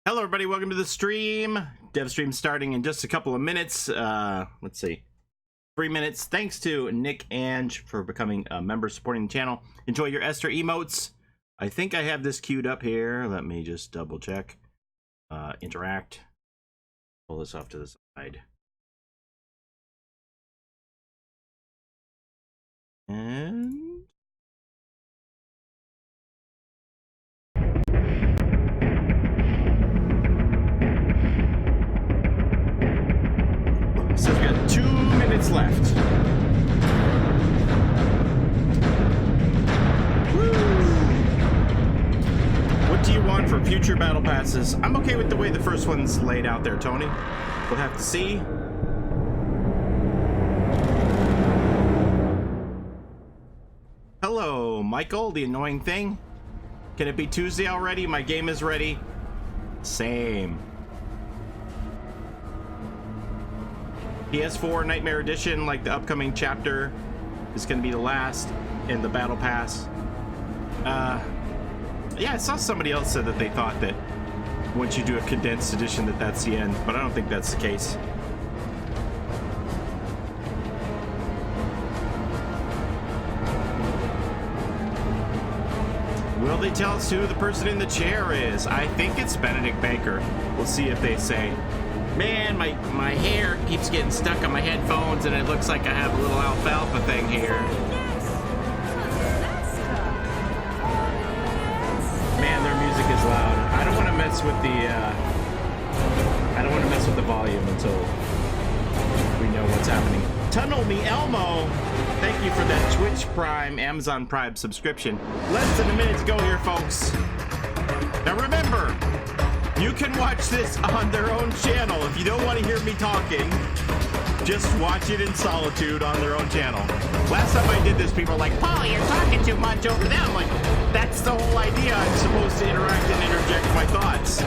Hello everybody, welcome to the stream. Dev stream starting in just a couple of minutes. Let's see, 3 minutes. Thanks to Nick Ange for becoming a member supporting the channel. Enjoy your Esther emotes. I think I have this queued up here. Let me just double check. Interact. Pull this off to the side. And says we got 2 minutes left. Woo! What do you want for future battle passes? I'm okay with the way the first one's laid out there, Tony. We'll have to see. Hello, Michael, the annoying thing. Can it be Tuesday already? My game is ready. Same. PS4 Nightmare Edition, like the upcoming chapter, is going to be the last in the Battle Pass. Yeah, I saw somebody else said that they thought that once you do a condensed edition that that's the end, but I don't think that's the case. Will they tell us who the person in the chair is? I think it's Benedict Baker. We'll see if they say. Man, my hair keeps getting stuck on my headphones and it looks like I have a little alfalfa thing here. Man, their music is loud. I don't want to mess with the volume until we know what's happening. Tunnel Me Elmo, thank you for that Twitch Prime, Amazon Prime subscription. Less than a minute to go here, folks. Now remember, you can watch this on their own channel. If you don't want to hear me talking, just watch it in solitude on their own channel. Last time I did this, people were like, Paul, you're talking too much over there. I'm like, that's the whole idea. I'm supposed to interact and interject my thoughts.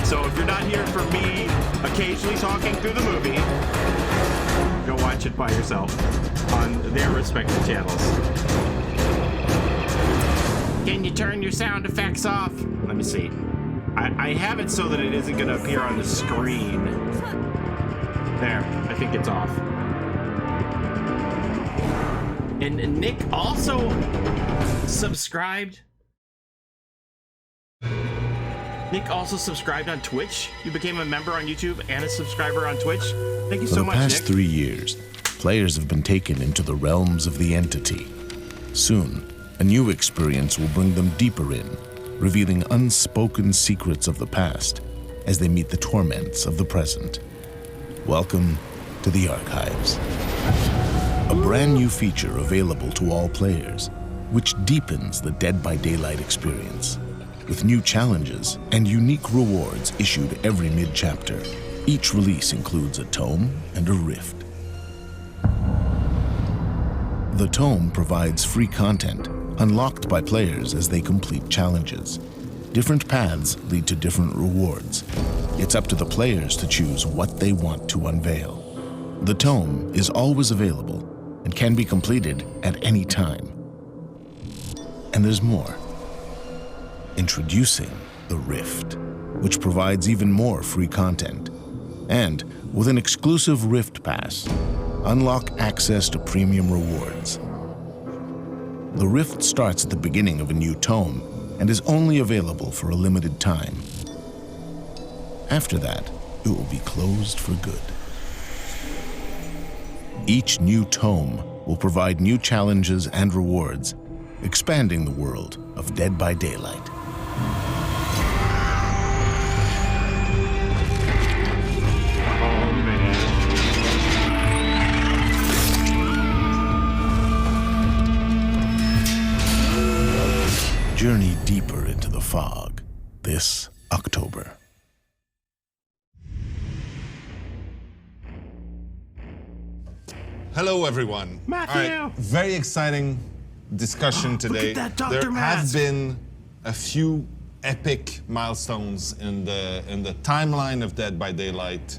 So if you're not here for me occasionally talking through the movie, go watch it by yourself on their respective channels. Can you turn your sound effects off? Let me see. I have it so that it isn't going to appear on the screen. There, I think it's off. And Nick also subscribed. Nick also subscribed on Twitch. You became a member on YouTube and a subscriber on Twitch. Thank you so much, Nick. For the past 3 years, Players have been taken into the realms of the entity. Soon, a new experience will bring them deeper in, revealing unspoken secrets of the past as they meet the torments of the present. Welcome to the Archives. A brand new feature available to all players, which deepens the Dead by Daylight experience. With new challenges and unique rewards issued every mid-chapter, each release includes a tome and a rift. The tome provides free content, unlocked by players as they complete challenges. Different paths lead to different rewards. It's up to the players to choose what they want to unveil. The tome is always available and can be completed at any time. And there's more. Introducing the Rift, which provides even more free content. And with an exclusive Rift Pass, unlock access to premium rewards. The Rift starts at the beginning of a new tome and is only available for a limited time. After that, it will be closed for good. Each new tome will provide new challenges and rewards, expanding the world of Dead by Daylight. Journey deeper into the fog this October. Hello, everyone. Matthew! All right, very exciting discussion today. Look at that Dr. There Mask. have been a few epic milestones in the timeline of Dead by Daylight.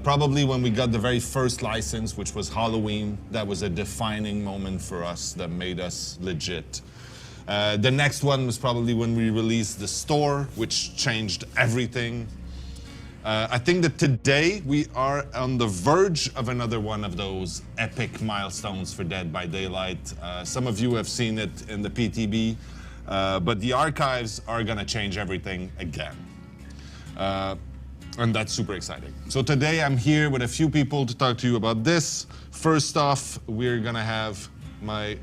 Probably when we got the very first license, which was Halloween, that was a defining moment for us that made us legit. The next one was probably when we released the store, which changed everything. I think that today we are on the verge of another one of those epic milestones for Dead by Daylight. Some of you have seen it in the PTB, but the archives are gonna change everything again. And that's super exciting. So today I'm here with a few people to talk to you about this. First off, we're gonna have my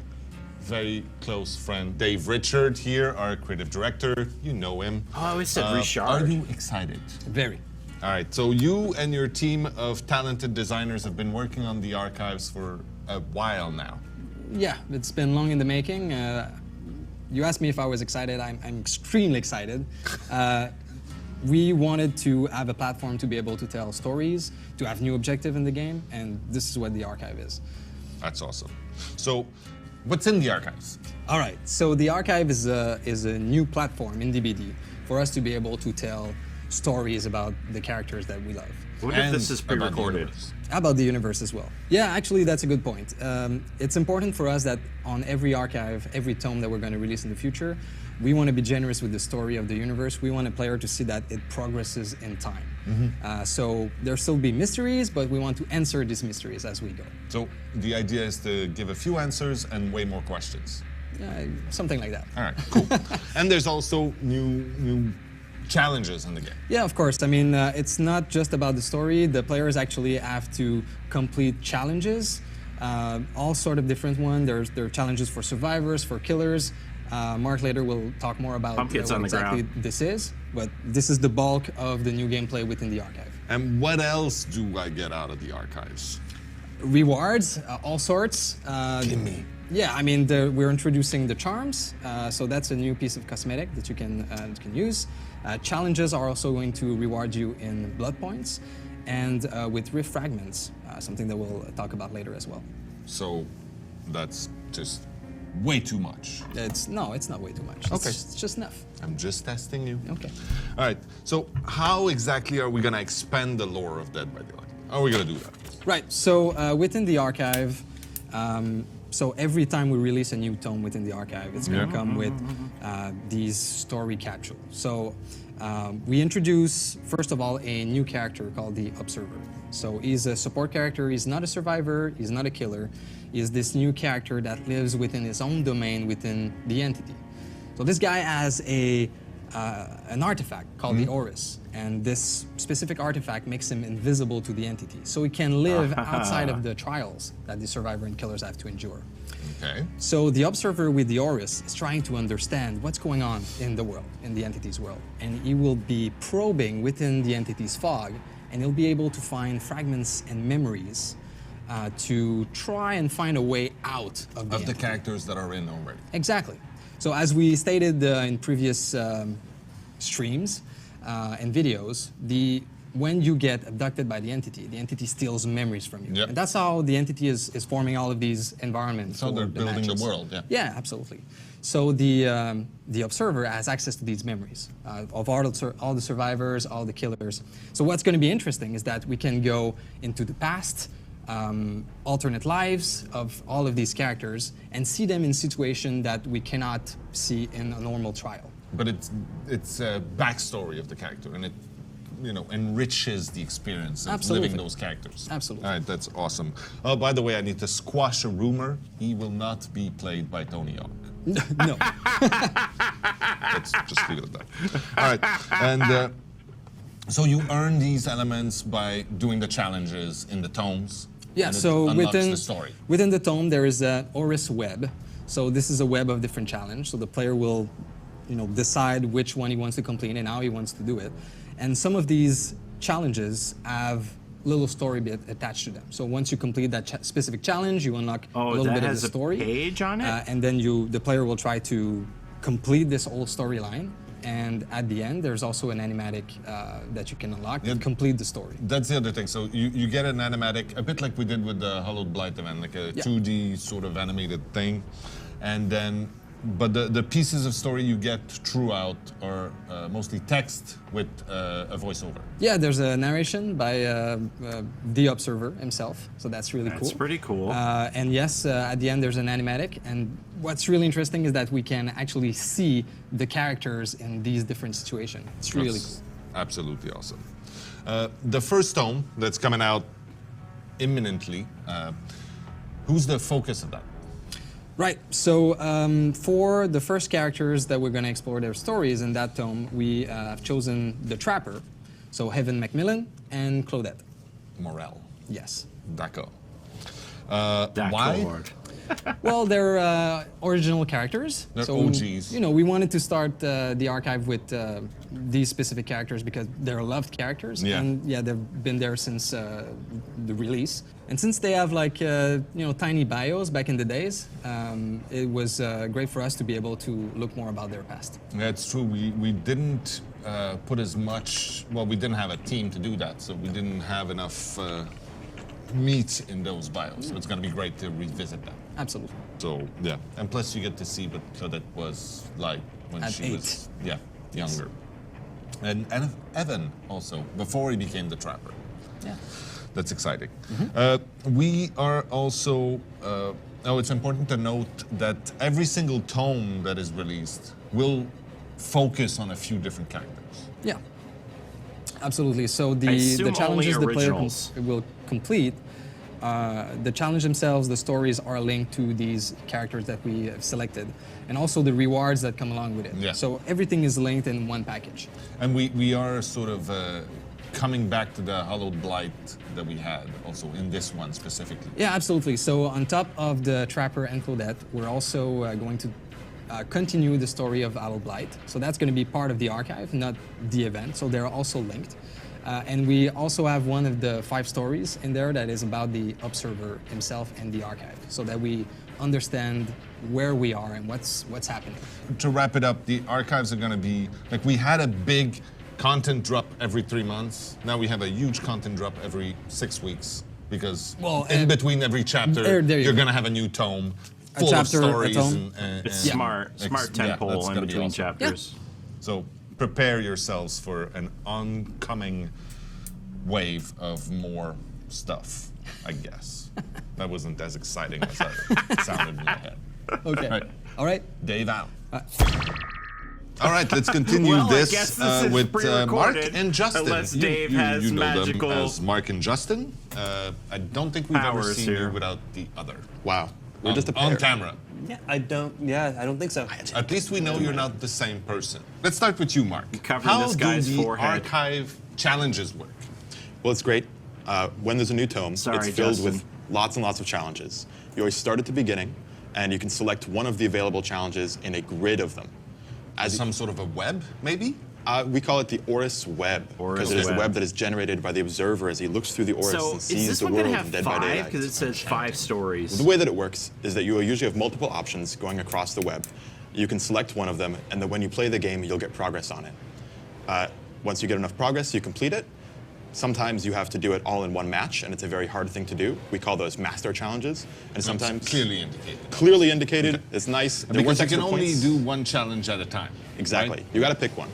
very close friend Dave Richard here, our creative director. You know him. Oh, it said Richard. Are you excited? Very. All right, so you and your team of talented designers have been working on the archives for a while now. Yeah, it's been long in the making. You asked me if I was excited. I'm extremely excited. We wanted to have a platform to be able to tell stories, to have new objective in the game, and this is what the archive is. That's awesome. So, what's in the archives? All right, so the archive is a new platform in DBD for us to be able to tell stories about the characters that we love. What if this is pre-recorded? How about the universe as well? Yeah, actually, that's a good point. It's important for us that on every archive, every tome that we're going to release in the future, we want to be generous with the story of the universe. We want a player to see that it progresses in time. Mm-hmm. So there'll still be mysteries, but we want to answer these mysteries as we go. So the idea is to give a few answers and way more questions. Something like that. All right, cool. And there's also new challenges in the game. Yeah, of course. I mean, it's not just about the story. The players actually have to complete challenges, all sort of different ones. There are challenges for survivors, for killers. Mark later will talk more about what exactly this is, but this is the bulk of the new gameplay within the archive. And what else do I get out of the archives? Rewards, all sorts. Give me. Yeah, I mean, we're introducing the charms, so that's a new piece of cosmetic that you can use. Challenges are also going to reward you in blood points, and with rift fragments, something that we'll talk about later as well. So that's just way too much. It's not way too much. Okay. It's just enough. I'm just testing you. Okay. All right, so how exactly are we gonna expand the lore of Dead by Daylight? How are we gonna do that? Right, so within the archive, so every time we release a new tome within the archive, it's going to come with these story capsules. So we introduce, first of all, a new character called the Observer. So he's a support character, he's not a survivor, he's not a killer. He's this new character that lives within his own domain within the entity. So this guy has a an artifact called the Oris. And this specific artifact makes him invisible to the entity. So he can live outside of the trials that the survivor and killers have to endure. Okay. So the observer with the Oris is trying to understand what's going on in the world, in the entity's world. And he will be probing within the entity's fog, and he'll be able to find fragments and memories to try and find a way out of the entity. Characters that are in already. Exactly. So as we stated in previous streams and videos, when you get abducted by the entity steals memories from you. Yep. And that's how the entity is forming all of these environments. So they're building matches. the world, yeah. Yeah, absolutely. So the observer has access to these memories of all the survivors, all the killers. So what's going to be interesting is that we can go into the past, alternate lives of all of these characters, and see them in situations that we cannot see in a normal trial. But it's a backstory of the character, and it enriches the experience of Absolutely. living those characters. Absolutely. All right, that's awesome. Oh, by the way, I need to squash a rumor. He will not be played by Tony Hawk. No. Let's just leave it at that. All right, and so you earn these elements by doing the challenges in the tomes. Yeah, and it so unlocks the story. within the tome there is an Oris web. So this is a web of different challenges. So the player will, decide which one he wants to complete and how he wants to do it. And some of these challenges have little story bit attached to them. So once you complete that specific challenge, you unlock a little bit of the story. Oh, that has a page on it? And then the player will try to complete this whole storyline. And at the end, there's also an animatic that you can unlock and complete the story. That's the other thing. So you get an animatic, a bit like we did with the Hallowed Blight event, like a 2D sort of animated thing. And then, but the pieces of story you get throughout are mostly text with a voiceover. Yeah, there's a narration by the observer himself, so that's really cool. That's pretty cool. And yes, at the end there's an animatic, and what's really interesting is that we can actually see the characters in these different situations. It's really cool. Absolutely awesome. The first tome that's coming out imminently, who's the focus of that? Right, so for the first characters that we're going to explore their stories in that tome, we have chosen the Trapper, so Heaven Macmillan and Claudette. Morel. Yes. D'accord. D'accord. Why? Well, they're original characters. They're so, OGs. We wanted to start the archive with these specific characters because they're loved characters. Yeah. And yeah, they've been there since the release. And since they have tiny bios back in the days, it was great for us to be able to look more about their past. That's true. We didn't put as much, well, we didn't have a team to do that, so we didn't have enough meat in those bios. So it's going to be great to revisit that. Absolutely. So, yeah. And plus you get to see what Claudette was like when At she 8. was younger. And Evan also, before he became the Trapper. Yeah. That's exciting. We are also, it's important to note that every single tome that is released will focus on a few different characters. Yeah. Absolutely. So I the assume challenges only the player originals. will complete, the challenge themselves, the stories are linked to these characters that we have selected, and also the rewards that come along with it. Yeah. So everything is linked in one package. And we are sort of coming back to the Hallowed Blight that we had also in this one specifically. Yeah, absolutely. So on top of the Trapper and Claudette, we're also going to continue the story of Hallowed Blight. So that's going to be part of the archive, not the event. So they're also linked. And we also have one of the 5 stories in there that is about the observer himself and the archive, so that we understand where we are and what's happening. To wrap it up, the archives are going to be, like we had a big content drop every 3 months. Now we have a huge content drop every 6 weeks because in between every chapter, there you you're go. going to have a new tome A full chapter, of a stories. tome. It's smart that's tempo in gonna be between awesome. chapters. So prepare yourselves for an oncoming wave of more stuff, I guess. That wasn't as exciting as it sounded in my head. Okay. Right. All right. Dave out. All right, let's continue Well, I this, guess this is with Mark pre-recorded, and Justin. unless Dave has know magical them as Mark and Justin. I don't think we've ever powers seen here. you without the other. Wow. We're just a pair. On camera. Yeah, I don't think so. At least we know you're not the same person. Let's start with you, Mark. Covering How this guy's do the forehead. archive challenges work? Well, it's great. When there's a new tome, Sorry, it's filled Justin. with lots and lots of challenges. You always start at the beginning, and you can select one of the available challenges in a grid of them. As some sort of a web, maybe? We call it the Oris web, because it is the web. web that is generated by the observer as he looks through the Oris So and is sees this the one world gonna in have Dead by 5? Daylight. Because it says 5 stories. The way that it works is that you will usually have multiple options going across the web. You can select one of them, and then when you play the game, you'll get progress on it. Once you get enough progress, you complete it. Sometimes you have to do it all in one match, and it's a very hard thing to do. We call those master challenges, and sometimes It's clearly indicated. clearly indicated. It's nice. They're Because worth you can extra only points. do one challenge at a time. Exactly. right? You got to pick one.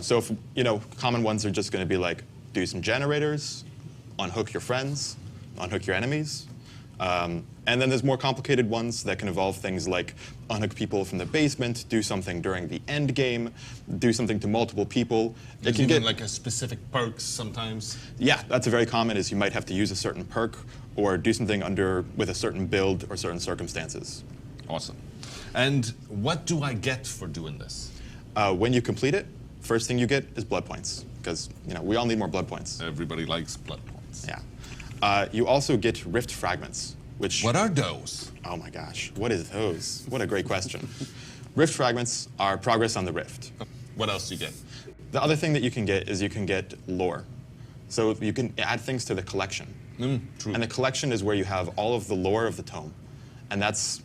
So if common ones are just going to be like do some generators, unhook your friends, unhook your enemies, and then there's more complicated ones that can involve things like unhook people from the basement, do something during the end game, do something to multiple people. There's It can even get like a specific perks sometimes. yeah, that's a very common. Is you might have to use a certain perk or do something with a certain build or certain circumstances. Awesome. And what do I get for doing this? When you complete it, first thing you get is blood points because we all need more blood points. Everybody likes blood points. Yeah. You also get rift fragments, which What are those? oh my gosh, what is those? What a great question. Rift fragments are progress on the rift. What else do you get? The other thing that you can get is you can get lore. So you can add things to the collection. True. And the collection is where you have all of the lore of the tome. And that's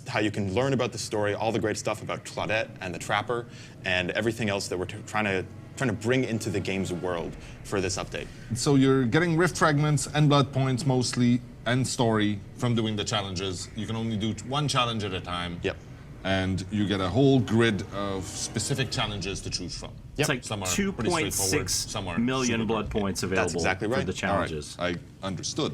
how you can learn about the story, all the great stuff about Claudette and the Trapper, and everything else that we're trying to bring into the game's world for this update. So you're getting rift fragments and blood points mostly, and story from doing the challenges. You can only do one challenge at a time. Yep. And you get a whole grid of specific challenges to choose from. It's like Some are pretty straightforward, some are 2.6 million super blood complicated. points available exactly for right. the All right, challenges. I understood.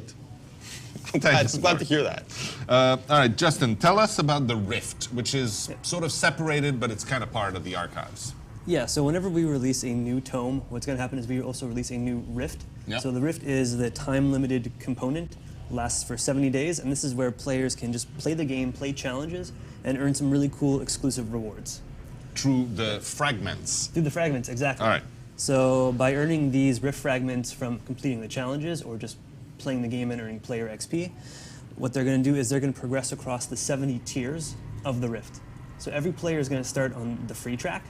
I'm glad to hear that. All right, Justin, tell us about the Rift, which is sort of separated, but it's kind of part of the archives. Yeah, so whenever we release a new tome, what's going to happen is we also release a new Rift. Yeah. So the Rift is the time-limited component, lasts for 70 days, and this is where players can just play the game, play challenges, and earn some really cool exclusive rewards. Through the fragments. Through the fragments, exactly. All right. So by earning these Rift fragments from completing the challenges or just playing the game and earning player XP, what they're going to do is they're going to progress across the 70 tiers of the Rift. So every player is going to start on the free track,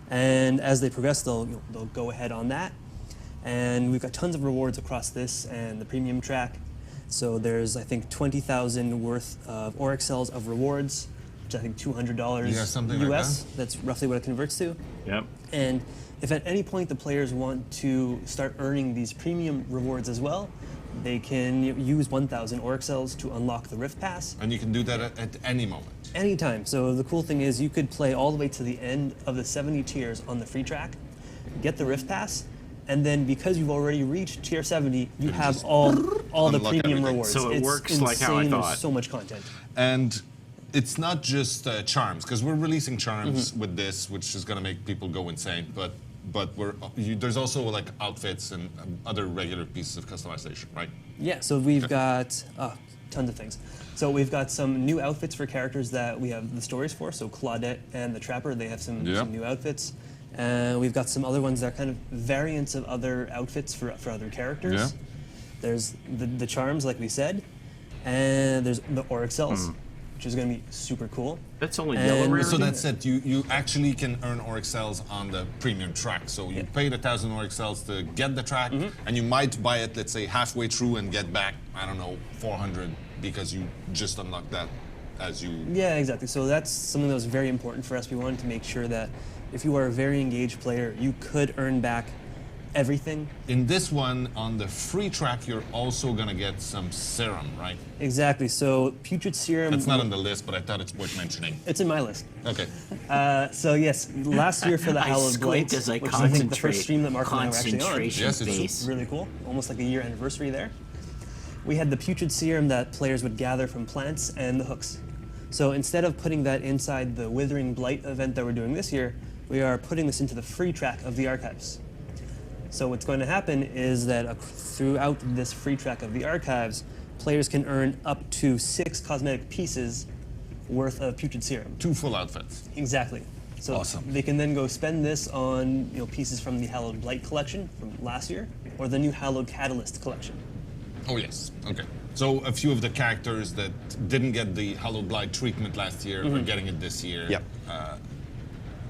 and as they progress, they'll go ahead on that. And we've got tons of rewards across this and the premium track. So there's, I think, 20,000 worth of Oryx cells of rewards, which I think $200 Yeah, something like US. That's roughly what it converts to. Yep. And if at any point the players want to start earning these premium rewards as well, they can use 1,000 Oryx cells to unlock the Rift Pass And you can do that at any moment. anytime. So the cool thing is you could play all the way to the end of the 70 tiers on the free track, get the Rift Pass, and then because you've already reached tier 70, you have just all the unlock premium everything. rewards. So it It's works like how I insane. thought. There's so much content. And it's not just charms, because we're releasing charms Mm-hmm. with this, which is going to make people go insane. But there's also like outfits and other regular pieces of customization, right? Yeah, so we've got tons of things. So we've got some new outfits for characters that we have the stories for. So Claudette and the Trapper, they have some new outfits. And we've got some other ones that are kind of variants of other outfits for other characters. Yeah. There's the charms, like we said, and there's the Oryx cells, which is going to be super cool. That's only And yellow rarity. So that's it. You actually can earn Oryx cells on the premium track. So you paid 1,000 Oryx cells to get the track, and you might buy it, let's say, halfway through and get back, I don't know, 400 because you just unlocked that as you. Yeah, exactly. So that's something that was very important for us. We wanted to make sure that if you are a very engaged player, you could earn back everything. In this one, on the free track, you're also gonna get some serum, right? Exactly. So Putrid Serum. It's not on the list, but I thought it's worth mentioning. It's in my list. Okay. So yes, last year for the I Hallowed Blight, squint as I which is I think the concentrate. first stream that Mark and I were actually on. Concentration Yes, it's base. Really cool. Almost like a year anniversary there. We had the Putrid Serum that players would gather from plants and the hooks. So instead of putting that inside the Withering Blight event that we're doing this year, we are putting this into the free track of the archives. So what's going to happen is that throughout this free track of the archives, players can earn up to 6 cosmetic pieces worth of putrid serum. 2 full outfits. Exactly. So Awesome. they can then go spend this on pieces from the Hallowed Blight collection from last year, or the new Hallowed Catalyst collection. Oh yes. Okay. So a few of the characters that didn't get the Hallowed Blight treatment last year are getting it this year. Yep.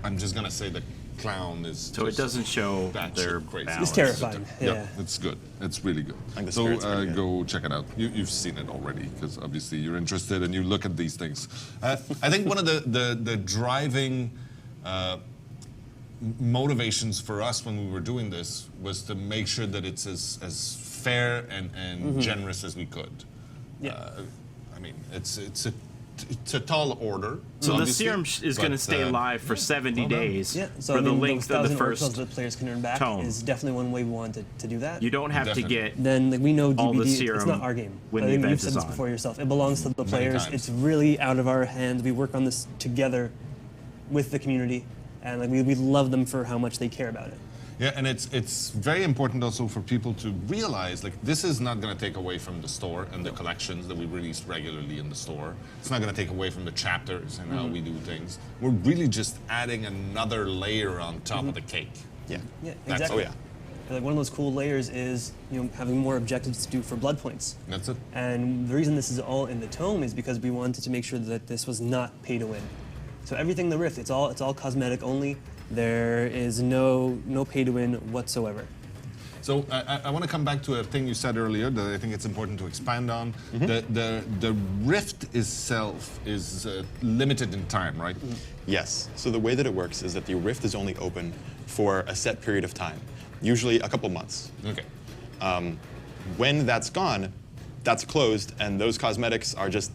I'm just gonna say the clown is. So it doesn't show batshit their crazy. balance. It's terrifying. Yeah, Yeah. it's good. It's really good. think the So spirit's pretty good. go check it out. You've seen it already because obviously you're interested and you look at these things. I think one of the driving motivations for us when we were doing this was to make sure that it's as fair and generous as we could. Yeah. I mean, it's a tall order. So the obviously, serum is going to but, stay live for 70 days Yeah, so for I the mean, length those of the 1,000 first oracles that players can earn back tome. is definitely one way we wanted to do that. You don't have Definitely. to get Then we know all the DBD, it's serum not our game. when I the think event you've said is this on. before yourself. It belongs to the players. times. It's really out of our hands. We work on this together with the community, and we love them for how much they care about it. Yeah, and it's very important also for people to realize this is not going to take away from the store and the collections that we release regularly in the store. It's not going to take away from the chapters and how we do things. We're really just adding another layer on top of the cake. Yeah. Yeah, That's- exactly. Oh, yeah. Like one of those cool layers is having more objectives to do for blood points. That's it. And the reason this is all in the tome is because we wanted to make sure that this was not pay to win. So everything in the Rift, it's all cosmetic only. There is no pay to win whatsoever. So I want to come back to a thing you said earlier that I think it's important to expand on. The Rift itself is limited in time, right? Yes. So the way that it works is that the Rift is only open for a set period of time, usually a couple months. Okay. When that's gone, that's closed, and those cosmetics are just,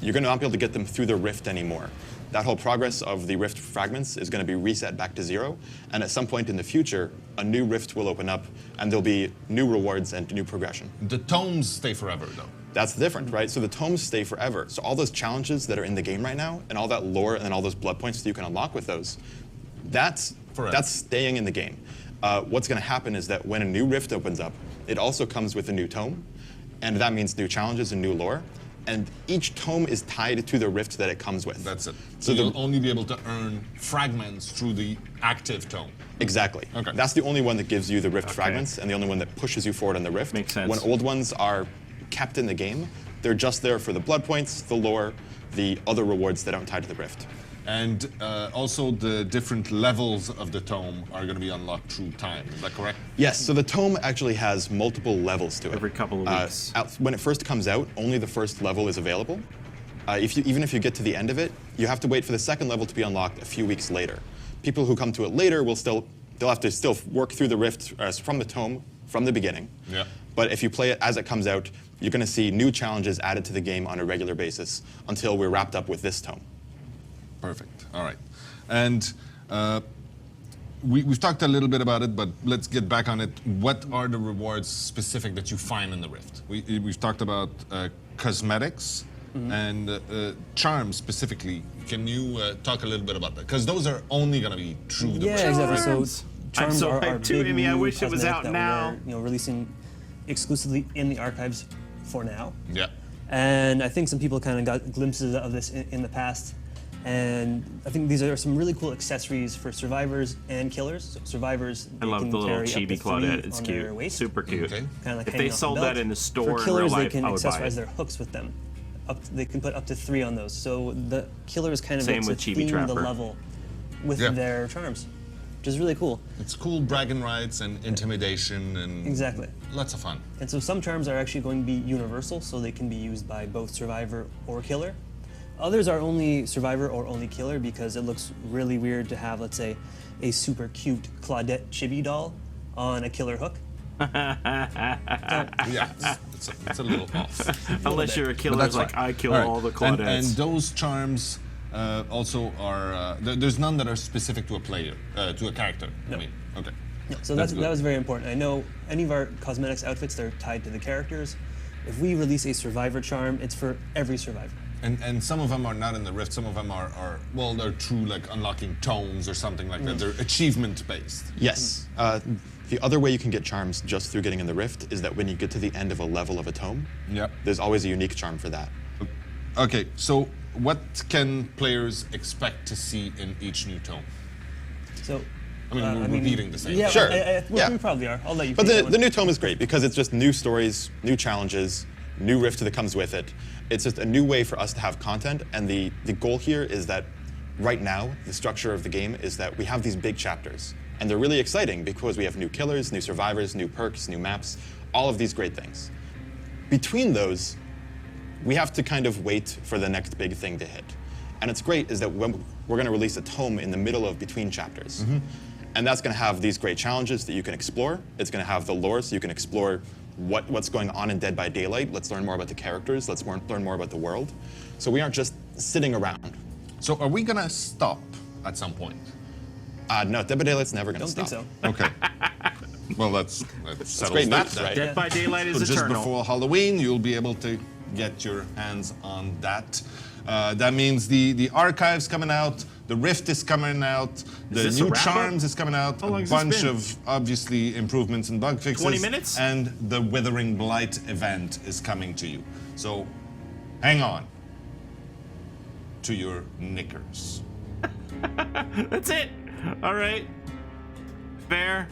you're going to not be able to get them through the Rift anymore. That whole progress of the Rift fragments is going to be reset back to 0, and at some point in the future, a new Rift will open up, and there'll be new rewards and new progression. The tomes stay forever, though. That's different, right? So the tomes stay forever. So all those challenges that are in the game right now, and all that lore and all those blood points that you can unlock with those, that's staying in the game. What's going to happen is that when a new Rift opens up, it also comes with a new tome, and that means new challenges and new lore. And each tome is tied to the Rift that it comes with. That's it. So you'll only be able to earn fragments through the active tome. Exactly. Okay. That's the only one that gives you the Rift fragments, and the only one that pushes you forward on the Rift. Makes sense. When old ones are kept in the game, they're just there for the blood points, the lore, the other rewards that aren't tied to the Rift. And also the different levels of the tome are going to be unlocked through time. Is that correct? Yes, so the tome actually has multiple levels to it. Every couple of weeks. When it first comes out, only the first level is available. Even if you get to the end of it, you have to wait for the second level to be unlocked a few weeks later. People who come to it later they'll have to still work through the Rift from the tome from the beginning. Yeah. But if you play it as it comes out, you're going to see new challenges added to the game on a regular basis until we're wrapped up with this tome. Perfect. All right. And we've talked a little bit about it, but let's get back on it. What are the rewards specific that you find in the Rift? We've talked about cosmetics and charms specifically. Can you talk a little bit about that? Because those are only going to be through the Rift. Exactly. Charms. So I'm charms so are hyped our too, big Amy. I new wish it was cosmetic out that now. We are releasing exclusively in the archives for now. Yeah. And I think some people kind of got glimpses of this in the past. And I think these are some really cool accessories for survivors and killers. So survivors, I they love can the little carry up to chibi 3 Claudette. It's on cute. their waist, Super cute. Okay. Kind of like If hanging they off the sold belt. that in the store For in real killers, life, they can I would buy accessorize it. their hooks with them. They can put up to 3 on those. So the killers kind of Same get with to Chibi theme the Trapper. level with Yeah. their charms, which is really cool. It's cool bragging rights and intimidation and Exactly. lots of fun. And so some charms are actually going to be universal, so they can be used by both survivor or killer. Others are only survivor or only killer because it looks really weird to have, let's say, a super cute Claudette chibi doll on a killer hook. Yeah, it's a little off. Unless you're a But killer, that's like fine. I kill right. all the And Claudettes. those charms also are. There's none that are specific to a player, to a character. No. I mean, okay. So That's good. that was very important. I know any of our cosmetics outfits, they're tied to the characters. If we release a survivor charm, it's for every survivor. And some of them are not in the rift. Some of them are well, they're through like unlocking tomes or something like that. They're achievement based. Yes. The other way you can get charms just through getting in the rift is that when you get to the end of a level of a tome, Yep. there's always a unique charm for that. Okay, so what can players expect to see in each new tome? So, I mean, we're repeating the same. yeah, Sure. We probably are. I'll let you. But take that the one. new tome is great because it's just new stories, new challenges, new rift that comes with it. It's just a new way for us to have content, and the goal here is that right now, the structure of the game is that we have these big chapters, and they're really exciting because we have new killers, new survivors, new perks, new maps, all of these great things. Between those, we have to kind of wait for the next big thing to hit. And it's great is that when we're going to release a tome in the middle of between chapters. And that's going to have these great challenges that you can explore. It's going to have the lore, so you can explore what's going on in Dead by Daylight. Let's learn more about the characters. Let's learn more about the world. So we aren't just sitting around. So are we gonna stop at some point? No, Dead by Daylight's never going to Don't stop. think so. Okay. Well, that settles great that news, then. right? Dead by Daylight is So just eternal. before Halloween, you'll be able to get your hands on that. That means the archive's coming out, the Rift is coming out, the this a new wrap-up? charms is coming out, How long a has this bunch been? of obviously improvements and bug fixes. 20 minutes? And the Withering Blight event is coming to you. So hang on to your knickers. That's it. All right. Fair.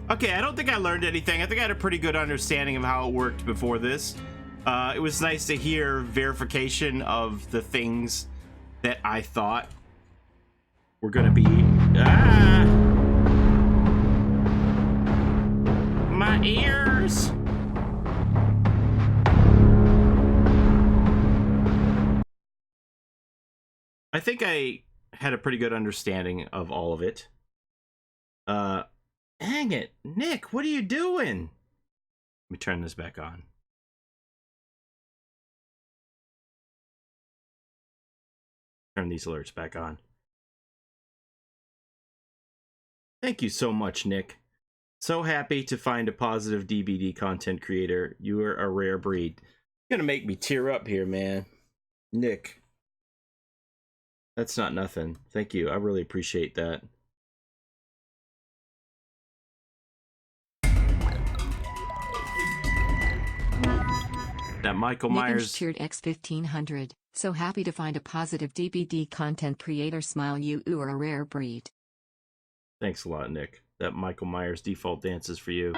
Okay, I don't think I learned anything. I think I had a pretty good understanding of how it worked before this. It was nice to hear verification of the things that I thought were gonna be. Ah! My ears. I think I had a pretty good understanding of all of it. Dang it, Nick, what are you doing? Let me turn this back on. Turn these alerts back on. Thank you so much, Nick. So happy to find a positive DBD content creator. You are a rare breed. You're gonna make me tear up here, man. Nick. That's not nothing. Thank you. I really appreciate that. That Michael Nickens Myers. cheered X1500. So happy to find a positive DBD content creator. Smile, you are a rare breed. Thanks a lot, Nick. That Michael Myers default dance is for you.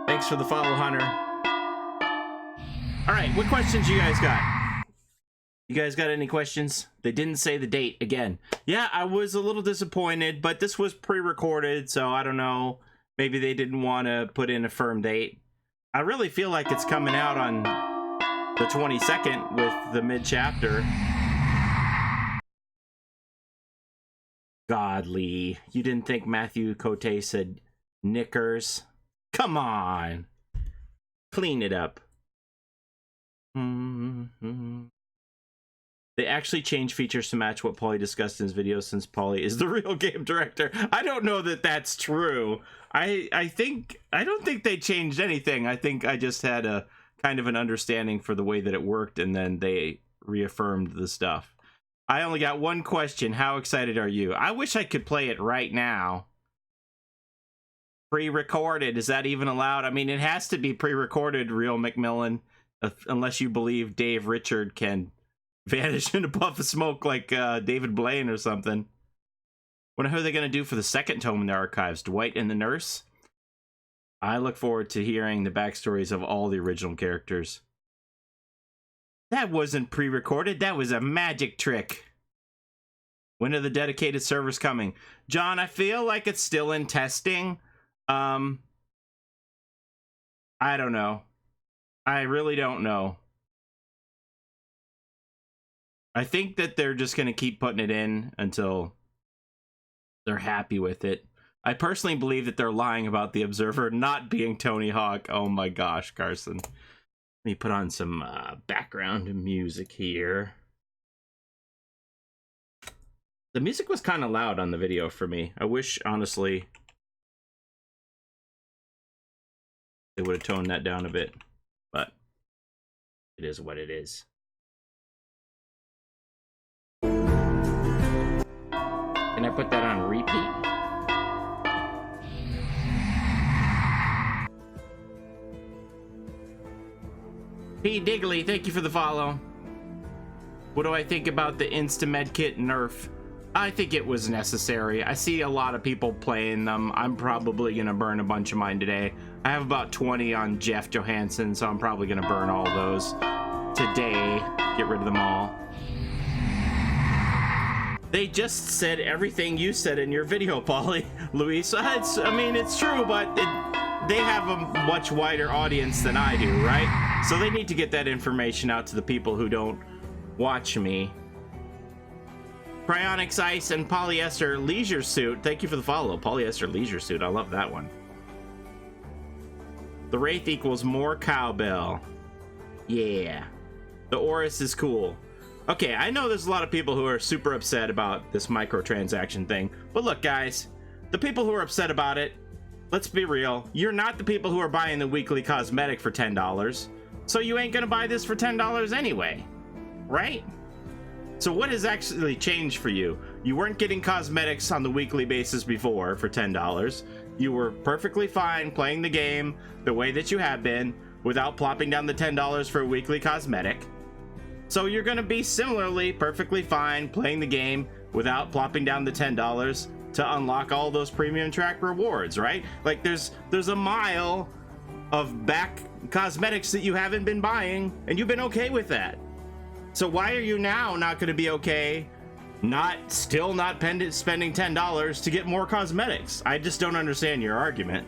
Thanks for the follow, Hunter. All right, what questions you guys got? You guys got any questions? They didn't say the date again. Yeah, I was a little disappointed, but this was pre-recorded, so I don't know. Maybe they didn't want to put in a firm date. I really feel like it's coming out on the 22nd with the mid-chapter. Godly. You didn't think Matthew Cote said knickers? Come on. Clean it up. They actually changed features to match what Paulie discussed in his video since Paulie is the real game director. I don't know that that's true. I don't think they changed anything. I think I just had a kind of an understanding for the way that it worked, and then they reaffirmed the stuff. I only got one question. How excited are you? I wish I could play it right now. Pre-recorded. Is that even allowed? I mean, it has to be pre-recorded, Real Macmillan, unless you believe Dave Richard can vanish in a puff of smoke like David Blaine or something. Wonder who they're going to do for the second tome in the archives. Dwight and the Nurse? I look forward to hearing the backstories of all the original characters. That wasn't pre-recorded. That was a magic trick. When are the dedicated servers coming? John, I feel like it's still in testing. I don't know. I really don't know. I think that they're just going to keep putting it in until they're happy with it. I personally believe that they're lying about the Observer not being Tony Hawk. Oh my gosh, Carson. Let me put on some background music here. The music was kind of loud on the video for me. I wish, honestly, they would have toned that down a bit. But it is what it is. I put that on repeat? P. Diggly, thank you for the follow. What do I think about the Insta-Medkit nerf? I think it was necessary. I see a lot of people playing them. I'm probably gonna burn a bunch of mine today. I have about 20 on Jeff Johansson, so I'm probably gonna burn all those today. Get rid of them all. They just said everything you said in your video, Paulie. Luis, I mean, it's true, but they have a much wider audience than I do, right? So they need to get that information out to the people who don't watch me. Cryonics Ice and Polyester Leisure Suit. Thank you for the follow. Polyester Leisure Suit. I love that one. The Wraith equals more cowbell. Yeah. The Oris is cool. Okay, I know there's a lot of people who are super upset about this microtransaction thing. But look, guys. The people who are upset about it, let's be real. You're not the people who are buying the weekly cosmetic for $10. So you ain't gonna buy this for $10 anyway. Right? So what has actually changed for you? You weren't getting cosmetics on the weekly basis before for $10. You were perfectly fine playing the game the way that you have been without plopping down the $10 for a weekly cosmetic. So you're gonna be similarly perfectly fine playing the game without plopping down the $10 to unlock all those premium track rewards, right? Like there's a mile of back cosmetics that you haven't been buying and you've been okay with that. So why are you now not going to be okay still not spending $10 to get more cosmetics? I just don't understand your argument.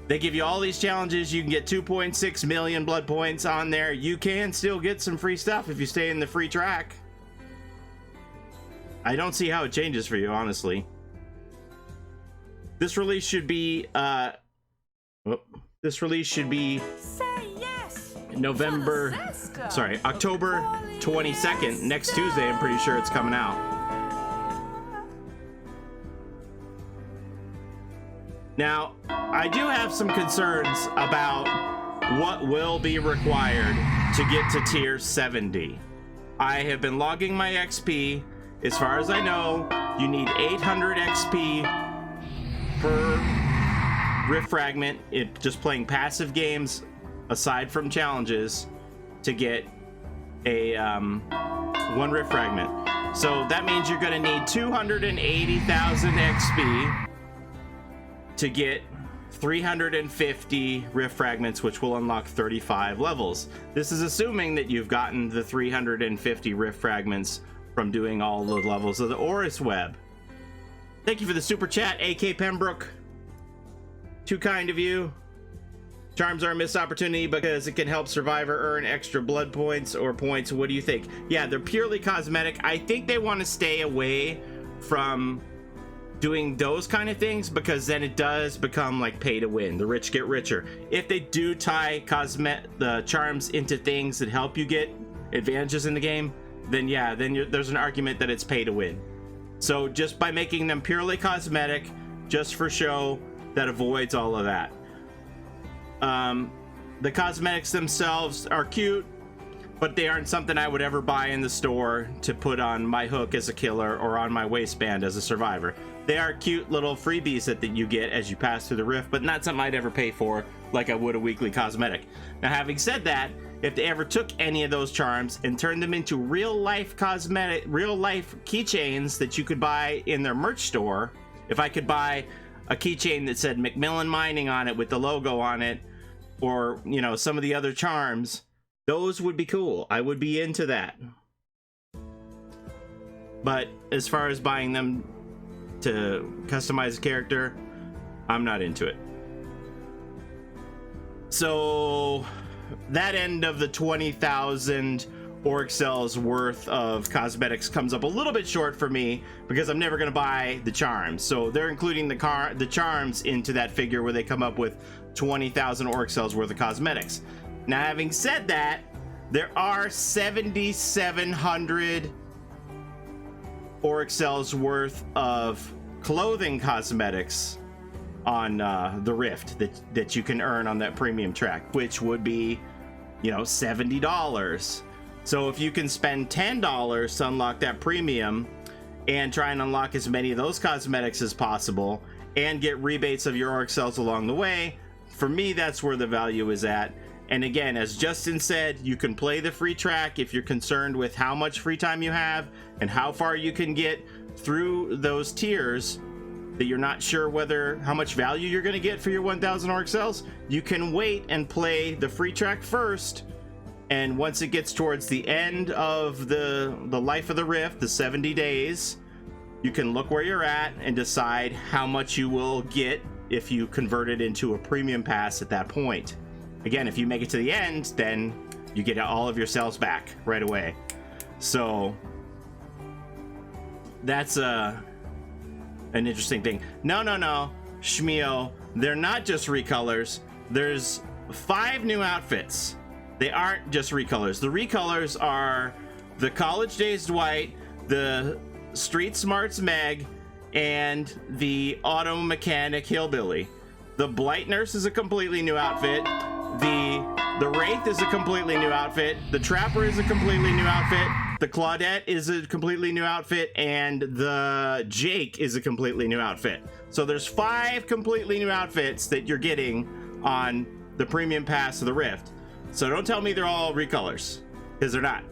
They give you all these challenges. You can get 2.6 million blood points on there. You can still get some free stuff if you stay in the free track. I don't see how it changes for you, honestly. This release should be October 22nd, next Tuesday. I'm pretty sure it's coming out. Now, I do have some concerns about what will be required to get to tier 70. I have been logging my XP. As far as I know, you need 800 XP per Rift Fragment, just playing passive games aside from challenges, to get a one Rift Fragment. So that means you're going to need 280,000 XP to get 350 Rift Fragments, which will unlock 35 levels. This is assuming that you've gotten the 350 Rift Fragments from doing all the levels of the Oris Web. Thank you for the super chat, AK Pembroke. Too kind of you. Charms are a missed opportunity because it can help Survivor earn extra blood points or points. What do you think? Yeah, they're purely cosmetic. I think they want to stay away from doing those kind of things because then it does become like pay to win. The rich get richer. If they do tie the charms into things that help you get advantages in the game, then yeah, there's an argument that it's pay to win. So just by making them purely cosmetic, just for show, that avoids all of that. The cosmetics themselves are cute, but they aren't something I would ever buy in the store to put on my hook as a killer or on my waistband as a survivor. They are cute little freebies that you get as you pass through the rift, but not something I'd ever pay for like I would a weekly cosmetic. Now, having said that, if they ever took any of those charms and turned them into real life keychains that you could buy in their merch store, if I could buy a keychain that said Macmillan Mining on it with the logo on it, or, you know, some of the other charms, those would be cool. I would be into that. But as far as buying them to customize a character, I'm not into it. So that end of the 20,000 Orc cells worth of cosmetics comes up a little bit short for me because I'm never going to buy the charms. So they're including the charms into that figure where they come up with 20,000 Orc cells worth of cosmetics. Now, having said that, there are 7,700 Orc cells worth of clothing cosmetics on the Rift that you can earn on that premium track, which would be, you know, $70. So if you can spend $10 to unlock that premium and try and unlock as many of those cosmetics as possible and get rebates of your auric cells along the way. For me, that's where the value is at. And again, as Justin said, you can play the free track if you're concerned with how much free time you have and how far you can get through those tiers, that you're not sure how much value you're going to get for your 1000 auric cells. You can wait and play the free track first, and once it gets towards the end of the life of the rift, the 70 days, you can look where you're at and decide how much you will get if you convert it into a premium pass at that point. Again, if you make it to the end, then you get all of your cells back right away. So that's an interesting thing. No, Shmeo, they're not just recolors. There's 5 new outfits. They aren't just recolors. The recolors are the College Days Dwight, the Street Smarts Meg, and the Auto Mechanic Hillbilly. The Blight Nurse is a completely new outfit. The Wraith is a completely new outfit. The Trapper is a completely new outfit. The Claudette is a completely new outfit, and the Jake is a completely new outfit. So there's 5 completely new outfits that you're getting on the Premium Pass of the Rift. So don't tell me they're all recolors, because they're not.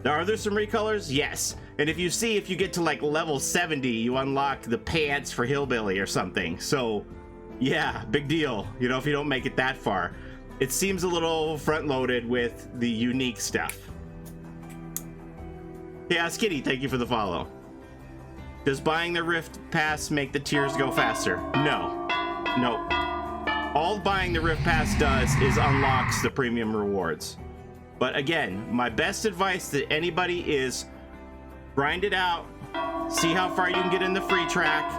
Are there some recolors? Yes. And if you get to like level 70, you unlock the pants for Hillbilly or something. So yeah, big deal, if you don't make it that far. It seems a little front-loaded with the unique stuff. Yeah, Skitty, thank you for the follow. Does buying the Rift Pass make the tiers go faster? No. All buying the Rift Pass does is unlocks the premium rewards. But again, my best advice to anybody is grind it out, see how far you can get in the free track,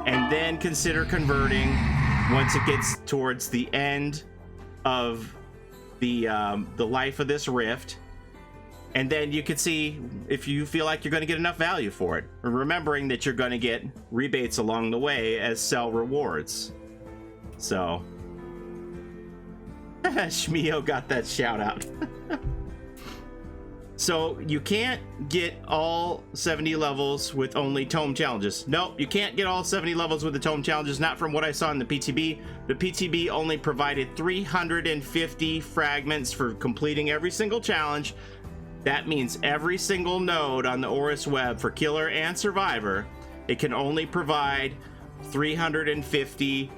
and then consider converting once it gets towards the end of the life of this rift, and then you can see if you feel like you're going to get enough value for it, remembering that you're going to get rebates along the way as cell rewards. So Shmeo got that shout out. So you can't get all 70 levels with only tome challenges. Nope, you can't get all 70 levels with the tome challenges, not from what I saw in the PTB. The PTB only provided 350 fragments for completing every single challenge. That means every single node on the Oris web for Killer and Survivor, it can only provide 350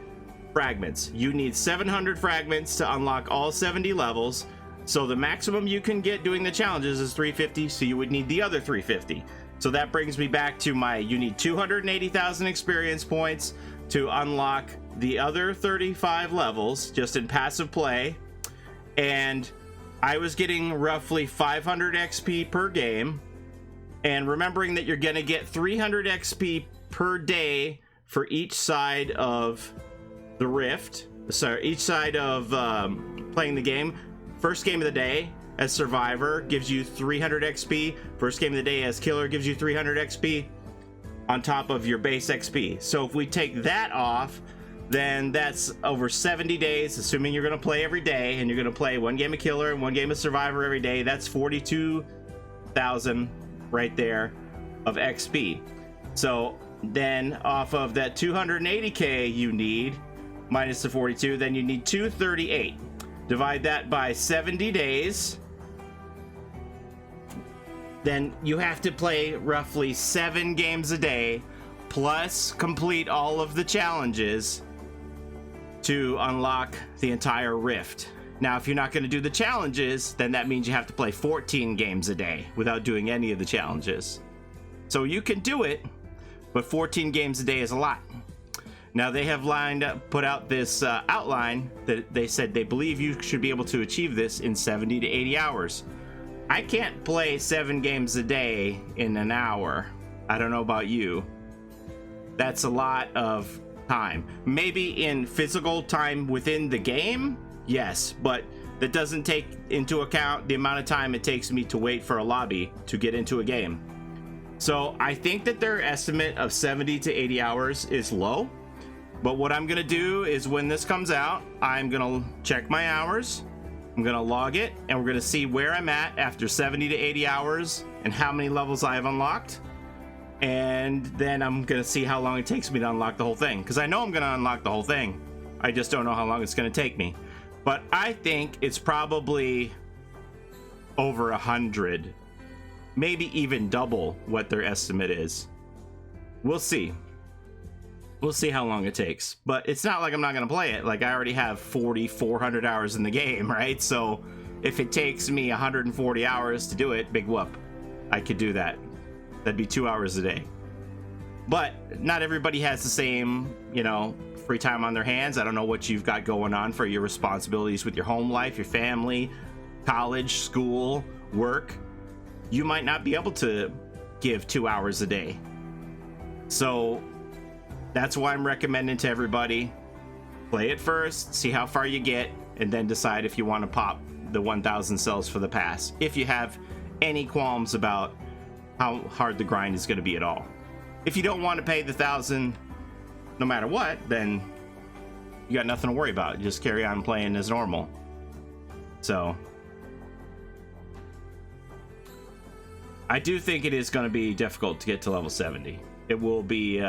fragments. You need 700 fragments to unlock all 70 levels. So the maximum you can get doing the challenges is 350, so you would need the other 350. So that brings me back to you need 280,000 experience points to unlock the other 35 levels just in passive play. And I was getting roughly 500 XP per game. And remembering that you're gonna get 300 XP per day for each side of the Rift. So each side of playing the game. First game of the day as Survivor gives you 300 XP. First game of the day as Killer gives you 300 XP on top of your base XP. So if we take that off, then that's over 70 days, assuming you're going to play every day, and you're going to play 1 game of Killer and 1 game of Survivor every day. That's 42,000 right there of XP. So then off of that 280k you need, minus the 42, then you need 238. Divide that by 70 days. Then you have to play roughly 7 games a day, plus complete all of the challenges to unlock the entire Rift. Now, if you're not going to do the challenges, then that means you have to play 14 games a day without doing any of the challenges. So you can do it, but 14 games a day is a lot. Now they have put out this outline that they said they believe you should be able to achieve this in 70 to 80 hours. I can't play 7 games a day in an hour. I don't know about you. That's a lot of time. Maybe in physical time within the game, yes, but that doesn't take into account the amount of time it takes me to wait for a lobby to get into a game. So I think that their estimate of 70 to 80 hours is low. But what I'm going to do is when this comes out, I'm going to check my hours, I'm going to log it, and we're going to see where I'm at after 70 to 80 hours and how many levels I have unlocked. and then I'm gonna see how long it takes me to unlock the whole thing, because I know I'm gonna unlock the whole thing. I just don't know how long it's gonna take me. But I think it's probably over 100, maybe even double what their estimate is. We'll see. We'll see how long it takes. But it's not like I'm not gonna play it. Like, I already have 4,400 hours in the game, right? So if it takes me 140 hours to do it, big whoop. I could do that. That'd be 2 hours a day. But not everybody has the same, you know, free time on their hands. I don't know what you've got going on for your responsibilities with your home life, your family, college, school, work. You might not be able to give 2 hours a day. So that's why I'm recommending to everybody, play it first, see how far you get, and then decide if you want to pop the 1,000 cells for the pass, if you have any qualms about how hard the grind is going to be at all. If you don't want to pay the 1,000 no matter what, then you got nothing to worry about. Just carry on playing as normal. So I do think it is going to be difficult to get to level 70. It will be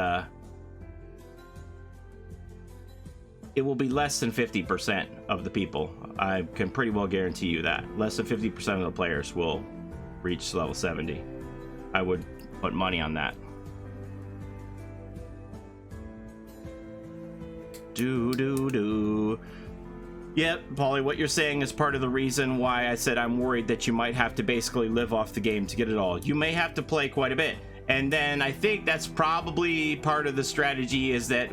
less than 50% of the people. I can pretty well guarantee you that. Less than 50% of the players will reach level 70. I would put money on that. Yep, Paulie, what you're saying is part of the reason why I said I'm worried that you might have to basically live off the game to get it all. You may have to play quite a bit. And then I think that's probably part of the strategy, is that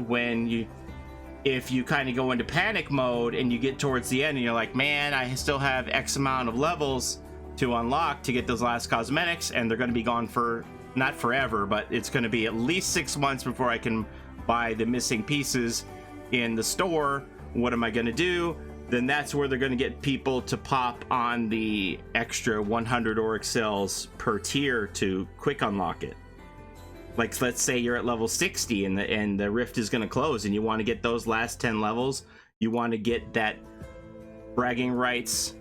if you kind of go into panic mode and you get towards the end and you're like, man, I still have X amount of levels to unlock to get those last cosmetics, and they're going to be gone for, not forever, but it's going to be at least 6 months before I can buy the missing pieces in the store. What am I going to do? Then that's where they're going to get people to pop on the extra 100 Auric cells per tier to quick unlock it. Like, let's say you're at level 60 and the rift is going to close, and you want to get those last 10 levels. You want to get that bragging rights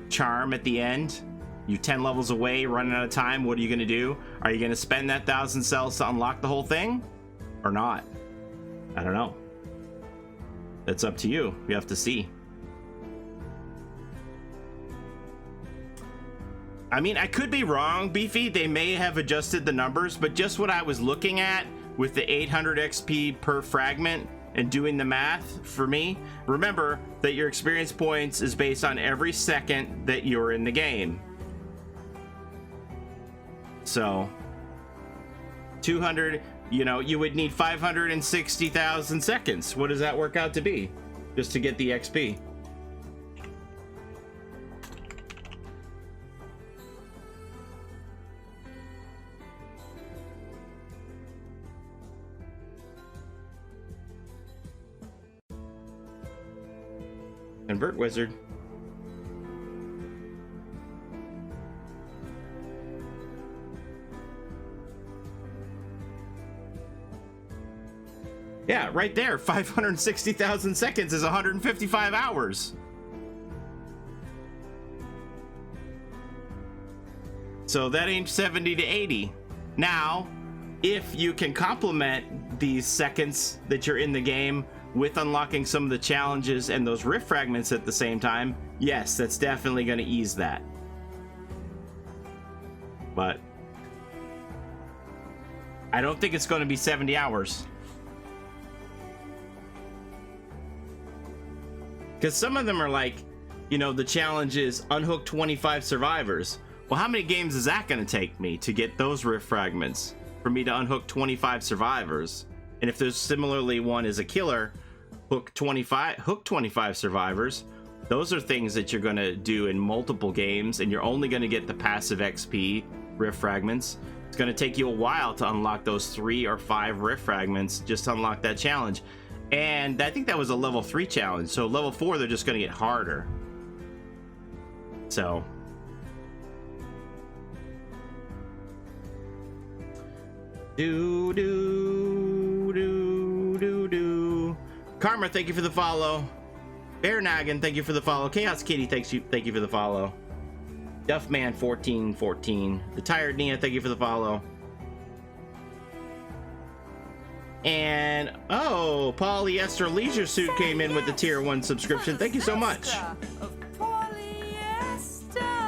charm at the end. You 10 levels away, running out of time. What are you going to do? Are you going to spend that 1,000 cells to unlock the whole thing or not? I don't know. That's up to you. You have to see. I mean, I could be wrong, Beefy. They may have adjusted the numbers, but just what I was looking at with the 800 XP per fragment and doing the math for me, remember that your experience points is based on every second that you're in the game. So 200, you know, you would need 560,000 seconds. What does that work out to be just to get the XP? Convert wizard. Yeah, right there. 560,000 seconds is 155 hours. So that ain't 70 to 80. Now, if you can complement these seconds that you're in the game with unlocking some of the challenges and those rift fragments at the same time, yes, that's definitely going to ease that. But I don't think it's going to be 70 hours. Because some of them are like, you know, the challenge is unhook 25 survivors. Well, how many games is that going to take me to get those rift fragments for me to unhook 25 survivors? And if there's similarly one is a killer, hook 25 survivors. Those are things that you're going to do in multiple games, and you're only going to get the passive XP rift fragments. It's going to take you a while to unlock those 3 or 5 rift fragments just to unlock that challenge. And I think that was a level 3 challenge. So level 4, they're just going to get harder. So Karma, thank you for the follow. Bear Naggin, thank you for the follow. Chaos Kitty, thank you for the follow. Duffman1414. The Tired Nia, thank you for the follow. And oh, Paulie Esther Leisure Suit came in with the tier 1 subscription. Thank you so much.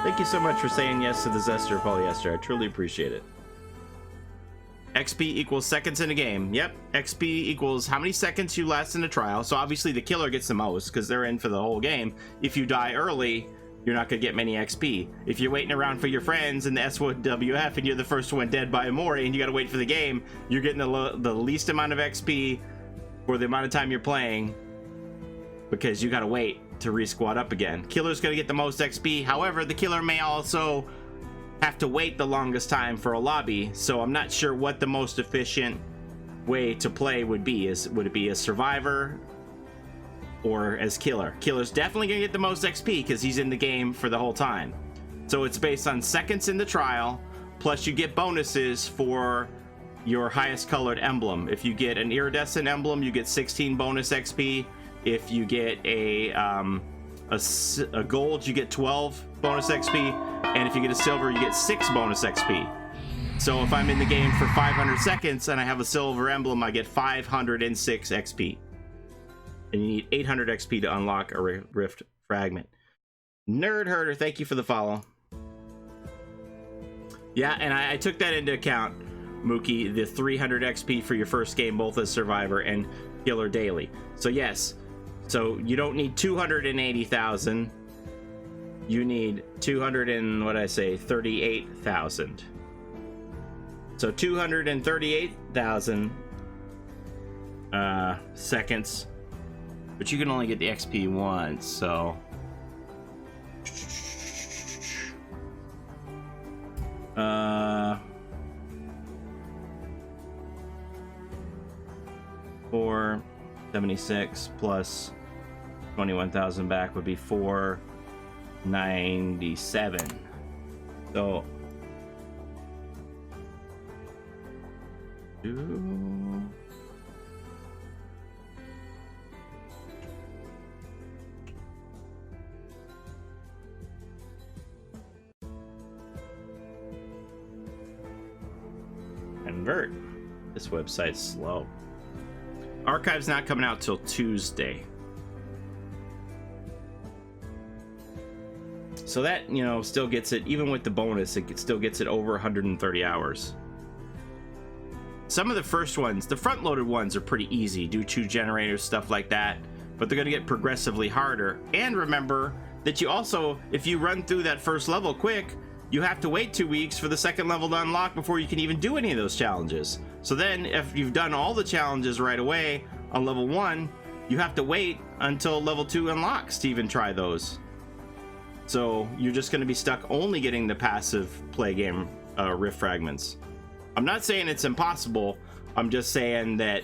Thank you so much for saying yes to the Zester, Paulie Esther. I truly appreciate it. XP equals seconds in a game. Yep, XP equals how many seconds you last in a trial. So obviously the killer gets the most because they're in for the whole game. If you die early, you're not going to get many XP. If you're waiting around for your friends in the SWF and you're the first one dead by Amori and you got to wait for the game, you're getting the least amount of XP for the amount of time you're playing because you got to wait to resquad up again. Killer's going to get the most XP. However, the killer may also have to wait the longest time for a lobby, so I'm not sure what the most efficient way to play would be. Would it be as survivor or as killer? Killer's definitely gonna get the most XP because he's in the game for the whole time. So it's based on seconds in the trial, plus you get bonuses for your highest colored emblem. If you get an iridescent emblem, you get 16 bonus XP. If you get a gold, you get 12 bonus XP, and if you get a silver, you get 6 bonus XP. So if I'm in the game for 500 seconds and I have a silver emblem, I get 506 XP. And you need 800 XP to unlock a rift fragment. Nerd Herder, thank you for the follow. Yeah, and I took that into account, Mookie, the 300 XP for your first game, both as survivor and killer daily. So yes, so you don't need 280,000. You need 38,000. So 238,000 seconds, but you can only get the XP once, so uh 476 plus 21,000 back would be 497. So convert. This website's slow. Archive's not coming out till Tuesday. So that, you know, still gets it, even with the bonus, it still gets it over 130 hours. Some of the first ones, the front-loaded ones, are pretty easy. Do 2 generators, stuff like that. But they're going to get progressively harder. And remember that you also, if you run through that first level quick, you have to wait 2 weeks for the second level to unlock before you can even do any of those challenges. So then, if you've done all the challenges right away on level 1, you have to wait until level 2 unlocks to even try those. So you're just going to be stuck only getting the passive play game rift fragments. I'm not saying it's impossible. I'm just saying that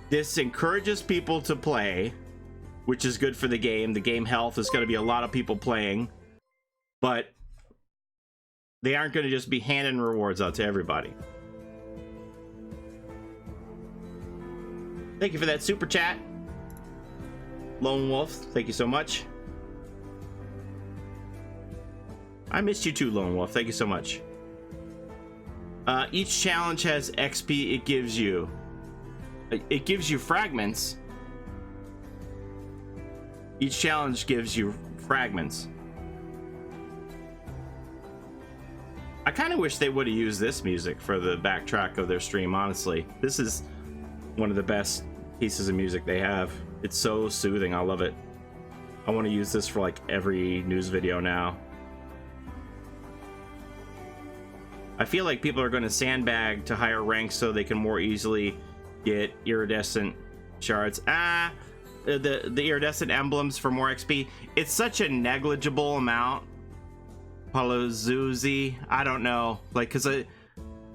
this encourages people to play, which is good for the game. The game health is going to be a lot of people playing, but they aren't going to just be handing rewards out to everybody. Thank you for that super chat, Lone Wolf. Thank you so much. I missed you too, Lone Wolf. Thank you so much. Each challenge has XP it gives you. It gives you fragments. Each challenge gives you fragments. I kind of wish they would have used this music for the backtrack of their stream, honestly. This is one of the best pieces of music they have. It's so soothing. I love it. I want to use this for like every news video now. I feel like people are going to sandbag to higher ranks so they can more easily get iridescent shards. The iridescent emblems for more XP. It's such a negligible amount. Palozuzi, I don't know. Like, cause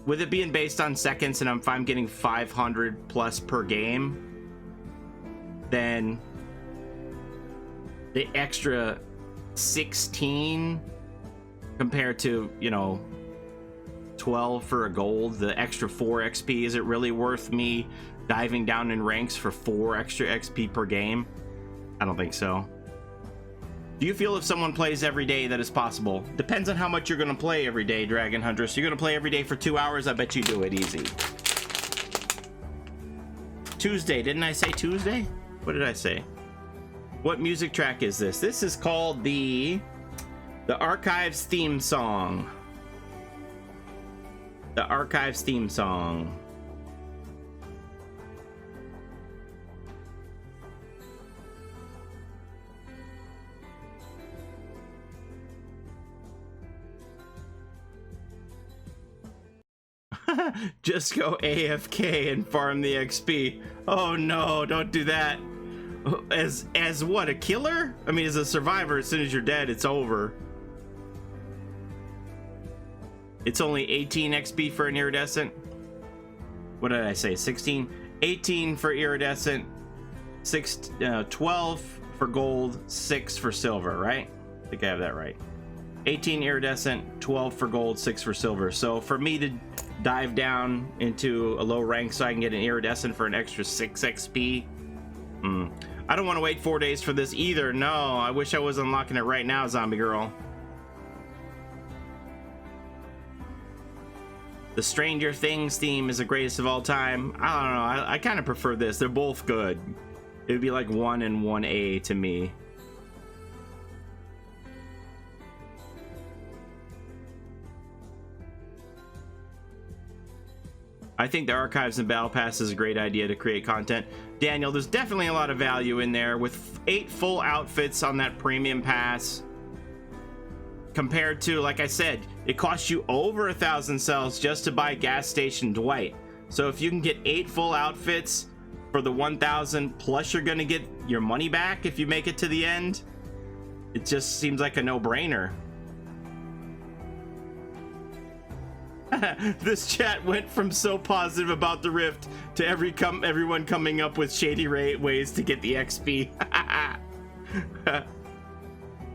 with it being based on seconds, and if I'm getting 500 plus per game, then the extra 16 compared to, you know, 12 for a gold, the extra 4 XP, is it really worth me diving down in ranks for 4 extra XP per game? I don't think so. Do you feel if someone plays every day that it's possible? Depends on how much you're gonna play every day, Dragon Huntress. You're gonna play every day for 2 hours, I bet you do it easy. Tuesday, didn't I say Tuesday? What did I say? What music track is this? This is called the Archives theme song. The Archives theme song. Just go AFK and farm the XP. Oh no, don't do that. As what, a killer? I mean, as a survivor, as soon as you're dead, it's over. It's only 18 XP for an iridescent. What did I say? 16? 18 for iridescent, 12 for gold, 6 for silver, right? I think I have that right. 18 iridescent, 12 for gold, 6 for silver. So for me to dive down into a low rank so I can get an iridescent for an extra 6 XP. I don't want to wait 4 days for this either. No, I wish I was unlocking it right now, Zombie Girl. The Stranger Things theme is the greatest of all time. I don't know. I kind of prefer this. They're both good. It would be like 1 and 1A to me. I think the Archives and Battle Pass is a great idea to create content. Daniel, there's definitely a lot of value in there with 8 full outfits on that premium pass. Compared to, like I said, it costs you over 1,000 cells just to buy Gas Station Dwight. So if you can get 8 full outfits for the 1,000, plus you're gonna get your money back if you make it to the end, it just seems like a no-brainer. This chat went from so positive about the Rift to everyone coming up with shady ways to get the XP.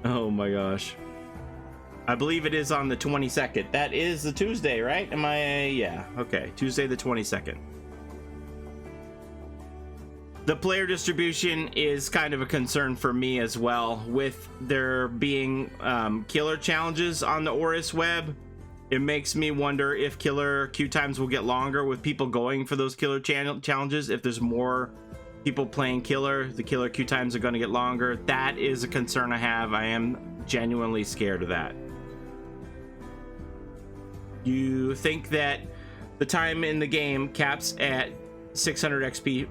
Oh my gosh. I believe it is on the 22nd. That is the Tuesday, right? Am I? Yeah. Okay. Tuesday the 22nd. The player distribution is kind of a concern for me as well. With there being killer challenges on the Oris web, it makes me wonder if killer queue times will get longer with people going for those killer challenges. If there's more people playing killer, the killer queue times are going to get longer. That is a concern I have. I am genuinely scared of that. You think that the time in the game caps at 600 XP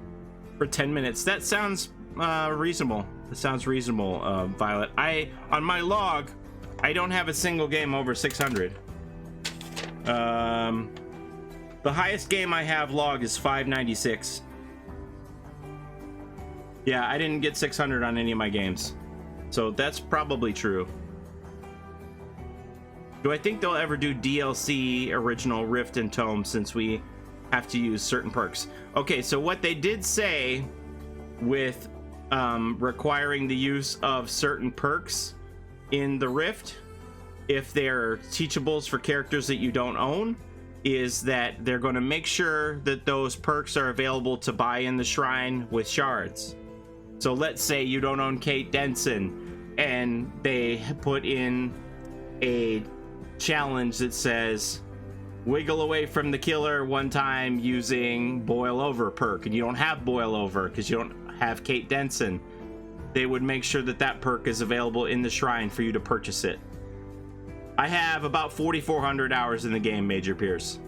for 10 minutes? That sounds reasonable. That sounds reasonable, Violet. On my log, I don't have a single game over 600. The highest game I have log is 596. Yeah, I didn't get 600 on any of my games, so that's probably true. Do I think they'll ever do DLC original Rift and Tome since we have to use certain perks? Okay, so what they did say with requiring the use of certain perks in the Rift, if they're teachables for characters that you don't own, is that they're going to make sure that those perks are available to buy in the shrine with shards. So let's say you don't own Kate Denson and they put in a challenge that says wiggle away from the killer one time using boil over perk, and you don't have boil over because you don't have Kate Denson. They would make sure that that perk is available in the shrine for you to purchase it. I have about 4,400 hours in the game, Major Pierce.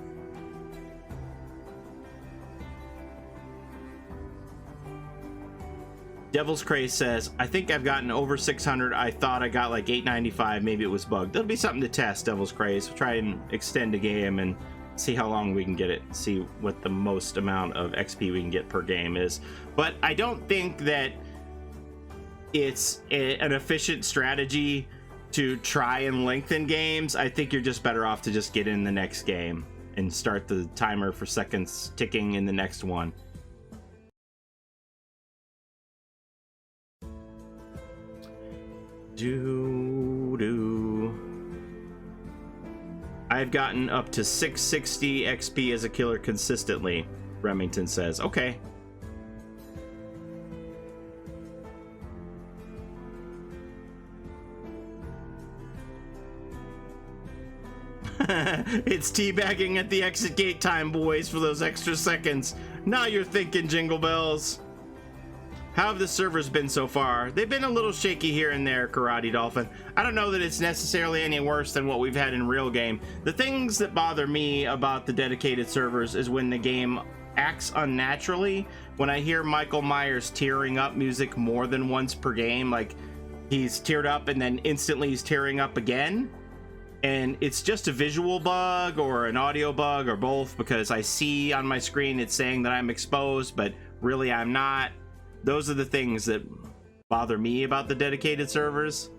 Devil's Craze says, I think I've gotten over 600. I thought I got like 895. Maybe it was bugged. That'll be something to test, Devil's Craze. We'll try and extend the game and see how long we can get it. See what the most amount of XP we can get per game is. But I don't think that it's an efficient strategy to try and lengthen games. I think you're just better off to just get in the next game and start the timer for seconds ticking in the next one. I've gotten up to 660 XP as a killer consistently, Remington says. Okay. It's teabagging at the exit gate time, boys, for those extra seconds. Now you're thinking, Jingle Bells. How have the servers been so far? They've been a little shaky here and there, Karate Dolphin. I don't know that it's necessarily any worse than what we've had in real game. The things that bother me about the dedicated servers is when the game acts unnaturally. When I hear Michael Myers tearing up music more than once per game, like he's teared up and then instantly he's tearing up again. And it's just a visual bug or an audio bug or both, because I see on my screen it's saying that I'm exposed, but really I'm not. Those are the things that bother me about the dedicated servers.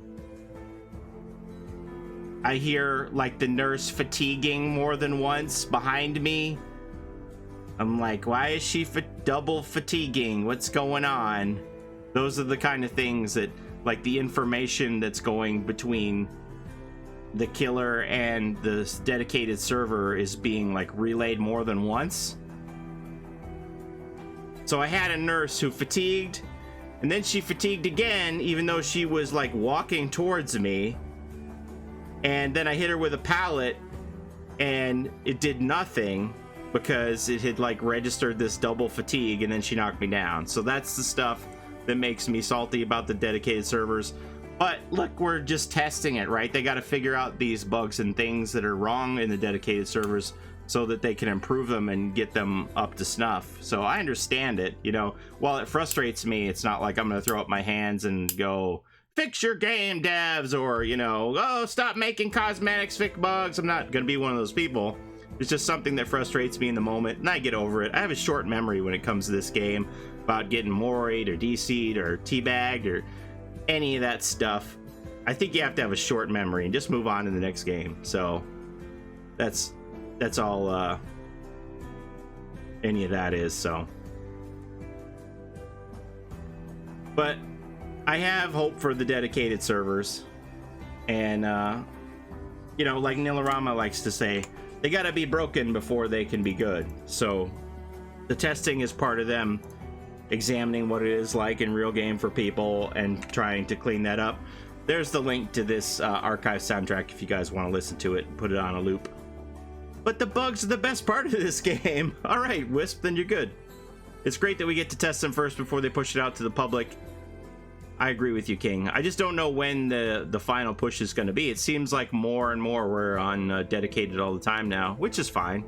I hear like the nurse fatiguing more than once behind me. I'm like, why is she double fatiguing? What's going on? Those are the kind of things that, like, the information that's going between the killer and the dedicated server is being like relayed more than once. So I had a nurse who fatigued, and then she fatigued again, even though she was like walking towards me. And then I hit her with a pallet, and it did nothing because it had like registered this double fatigue, and then she knocked me down. So that's the stuff that makes me salty about the dedicated servers. But look, we're just testing it, right? They got to figure out these bugs and things that are wrong in the dedicated servers so that they can improve them and get them up to snuff. So I understand it, you know. While it frustrates me, it's not like I'm going to throw up my hands and go, fix your game, devs, or, you know, oh, stop making cosmetics, fix bugs. I'm not going to be one of those people. It's just something that frustrates me in the moment, and I get over it. I have a short memory when it comes to this game about getting moried or DC'd or teabagged or any of that stuff. I think you have to have a short memory and just move on to the next game. So that's all any of that is. So, but I have hope for the dedicated servers, and you know, like Nilarama likes to say, they gotta be broken before they can be good. So the testing is part of them examining what it is like in real game for people and trying to clean that up. There's the link to this archive soundtrack if you guys want to listen to it and put it on a loop. But the bugs are the best part of this game. All right, Wisp, then you're good. It's great that we get to test them first before they push it out to the public. I agree with you, King. I just don't know when the final push is going to be. It seems like more and more we're on dedicated all the time now, which is fine.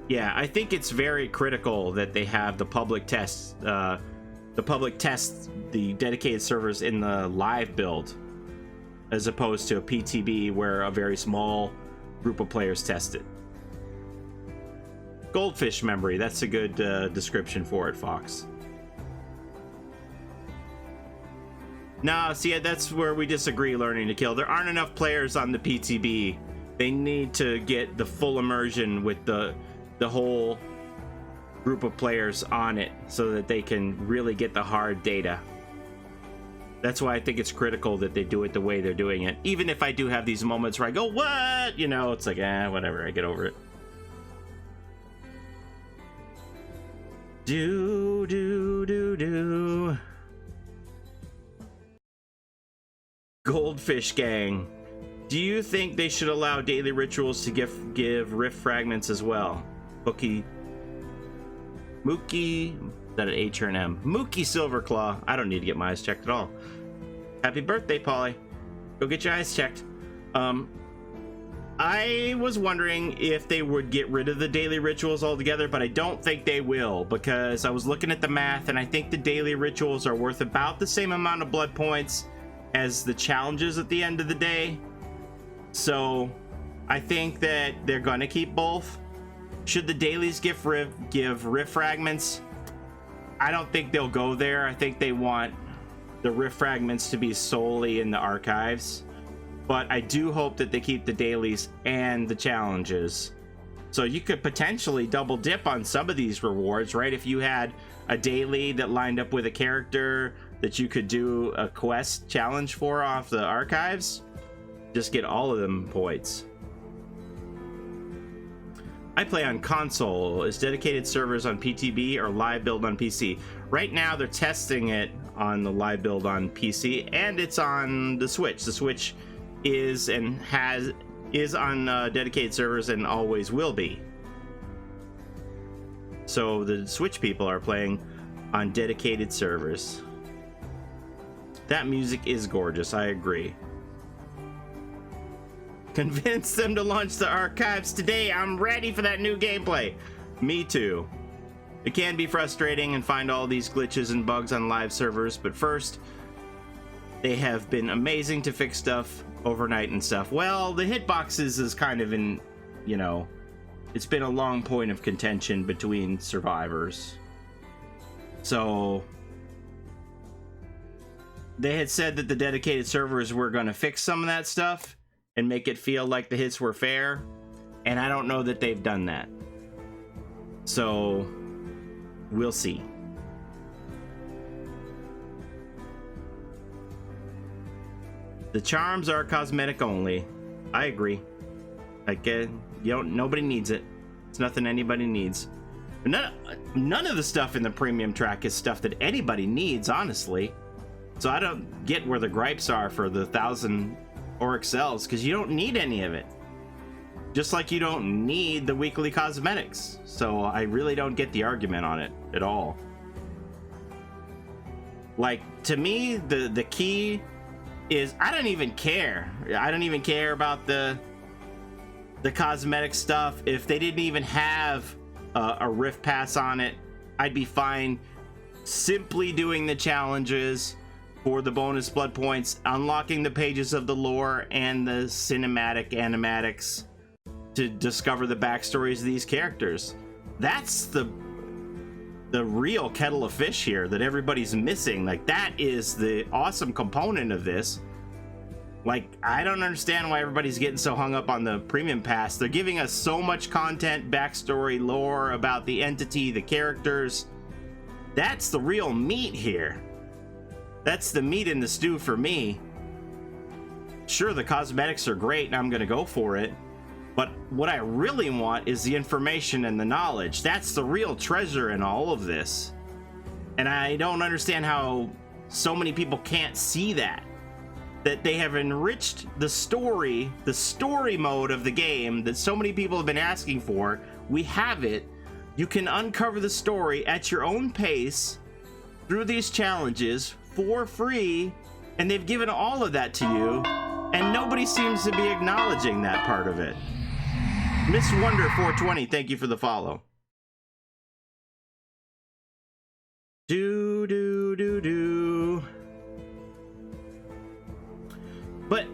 Yeah, I think it's very critical that they have the public test the dedicated servers in the live build, as opposed to a PTB where a very small group of players test it. Goldfish memory, that's a good description for it, Fox. No, see, that's where we disagree, Learning to Kill. There aren't enough players on the PTB. They need to get the full immersion with the whole group of players on it so that they can really get the hard data. That's why I think it's critical that they do it the way they're doing it. Even if I do have these moments where I go, what? You know, it's like, whatever, I get over it. Do. Goldfish Gang. Do you think they should allow daily rituals to give rift fragments as well? Mookie, is that an H or an M? Mookie Silverclaw. I don't need to get my eyes checked at all. Happy birthday, Paulie. Go get your eyes checked. I was wondering if they would get rid of the daily rituals altogether, but I don't think they will, because I was looking at the math, and I think the daily rituals are worth about the same amount of blood points as the challenges at the end of the day. So I think that they're going to keep both. Should the dailies give rift fragments? I don't think they'll go there. I think they want the rift fragments to be solely in the archives. But I do hope that they keep the dailies and the challenges. So you could potentially double dip on some of these rewards, right? If you had a daily that lined up with a character that you could do a quest challenge for off the archives, just get all of them points. I play on console. Is dedicated servers on PTB or live build on PC? Right now they're testing it on the live build on PC, and it's on the Switch. The Switch is on dedicated servers and always will be. So the Switch people are playing on dedicated servers. That music is gorgeous, I agree. Convince them to launch the archives today. I'm ready for that new gameplay. Me too. It can be frustrating and find all these glitches and bugs on live servers, but first, they have been amazing to fix stuff overnight and stuff. Well, the hitboxes is kind of in, you know, it's been a long point of contention between survivors. So they had said that the dedicated servers were going to fix some of that stuff and make it feel like the hits were fair, and I don't know that they've done that. So we'll see. The charms are cosmetic only. I agree. Like, nobody needs it. It's nothing anybody needs. None of the stuff in the premium track is stuff that anybody needs, honestly. So I don't get where the gripes are for the 1,000 Auric cells, because you don't need any of it. Just like you don't need the weekly cosmetics. So I really don't get the argument on it at all. Like, to me, the key is I don't even care. I don't even care about the cosmetic stuff. If they didn't even have a rift pass on it, I'd be fine simply doing the challenges for the bonus blood points, unlocking the pages of the lore and the cinematic animatics to discover the backstories of these characters. That's the real kettle of fish here that everybody's missing. Like, that is the awesome component of this. Like, I don't understand why everybody's getting so hung up on the premium pass. They're giving us so much content, backstory, lore about the entity, the characters. That's the real meat here. That's the meat in the stew for me. Sure, the cosmetics are great and I'm gonna go for it, but what I really want is the information and the knowledge. That's the real treasure in all of this. And I don't understand how so many people can't see that. That they have enriched the story mode of the game that so many people have been asking for. We have it. You can uncover the story at your own pace through these challenges for free, and they've given all of that to you, and nobody seems to be acknowledging that part of it. Miss Wonder 420, thank you for the follow. Do. But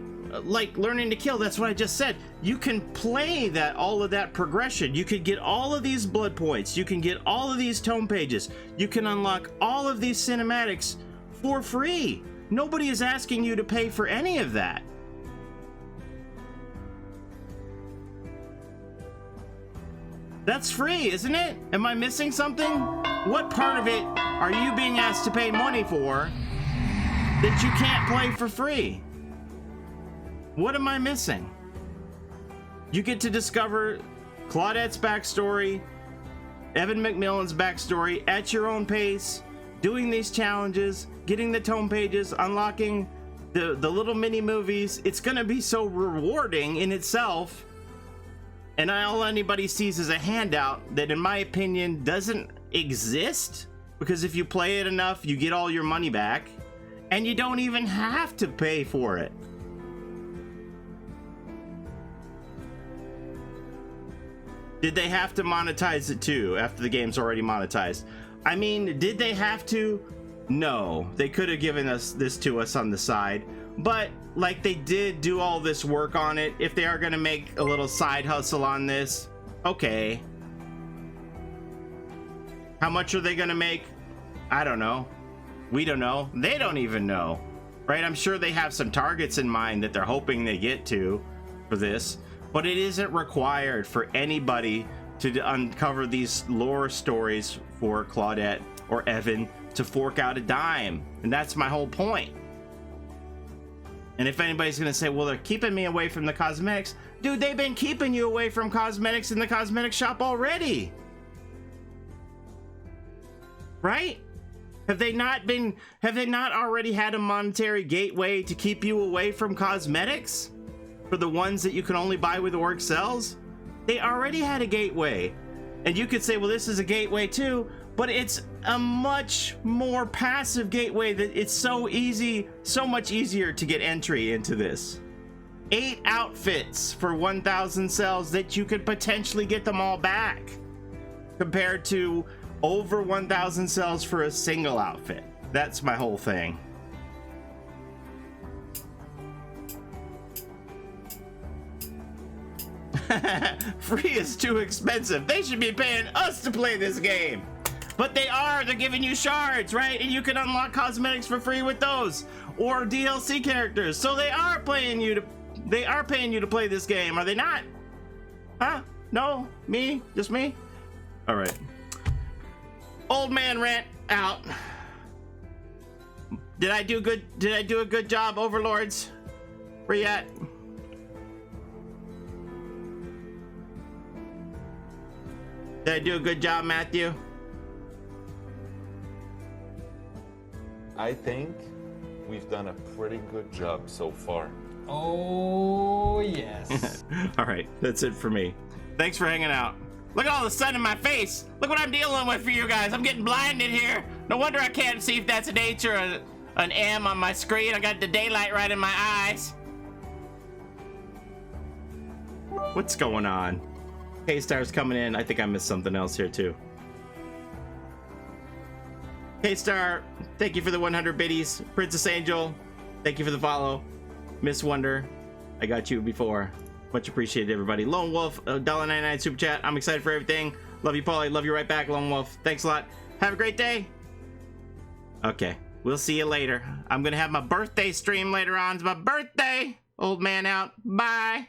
like learning to kill, that's what I just said. You can play that, all of that progression. You could get all of these blood points. You can get all of these tome pages. You can unlock all of these cinematics for free. Nobody is asking you to pay for any of that. That's free, isn't it? Am I missing something? What part of it are you being asked to pay money for that you can't play for free? What am I missing? You get to discover Claudette's backstory, Evan McMillan's backstory at your own pace, doing these challenges, getting the tome pages, unlocking the little mini movies. It's gonna be so rewarding in itself. And all anybody sees is a handout that, in my opinion, doesn't exist. Because if you play it enough, you get all your money back. And you don't even have to pay for it. Did they have to monetize it too after the game's already monetized? I mean, did they have to? No. They could have given us this to us on the side. But like, they did do all this work on it. If they are going to make a little side hustle on this, okay. How much are they going to make? I don't know. We don't know. They don't even know, right? I'm sure they have some targets in mind that they're hoping they get to for this, but it isn't required for anybody to uncover these lore stories for Claudette or Evan to fork out a dime. And that's my whole point. And if anybody's gonna say, well, they're keeping me away from the cosmetics, dude, they've been keeping you away from cosmetics in the cosmetic shop already. Right? Have they not already had a monetary gateway to keep you away from cosmetics? For the ones that you can only buy with orc cells? They already had a gateway. And you could say, well, this is a gateway too, but it's a much more passive gateway that it's so easy, so much easier to get entry into this. 8 outfits for 1,000 cells that you could potentially get them all back, compared to over 1,000 cells for a single outfit. That's my whole thing. Free is too expensive. They should be paying us to play this game. But they're giving you shards, right? And you can unlock cosmetics for free with those, or DLC characters. So they are paying you to play this game, are they not? Huh? No? Me? Just me? All right. Old man rant out. Did I do a good job, overlords? Where you at? Did I do a good job, Matthew? I think we've done a pretty good job so far. Oh, yes. All right, that's it for me. Thanks for hanging out. Look at all the sun in my face. Look what I'm dealing with for you guys. I'm getting blinded here. No wonder I can't see if that's an H or an M on my screen. I got the daylight right in my eyes. What's going on? K-Star's coming in. I think I missed something else here too. K-Star, thank you for the 100 biddies. Princess Angel, thank you for the follow. Miss Wonder, I got you before. Much appreciated, everybody. Lone Wolf, $1.99 super chat. I'm excited for everything. Love you, Paulie. Love you right back, Lone Wolf. Thanks a lot. Have a great day. Okay, we'll see you later. I'm gonna have my birthday stream later on. It's my birthday. Old man out. Bye.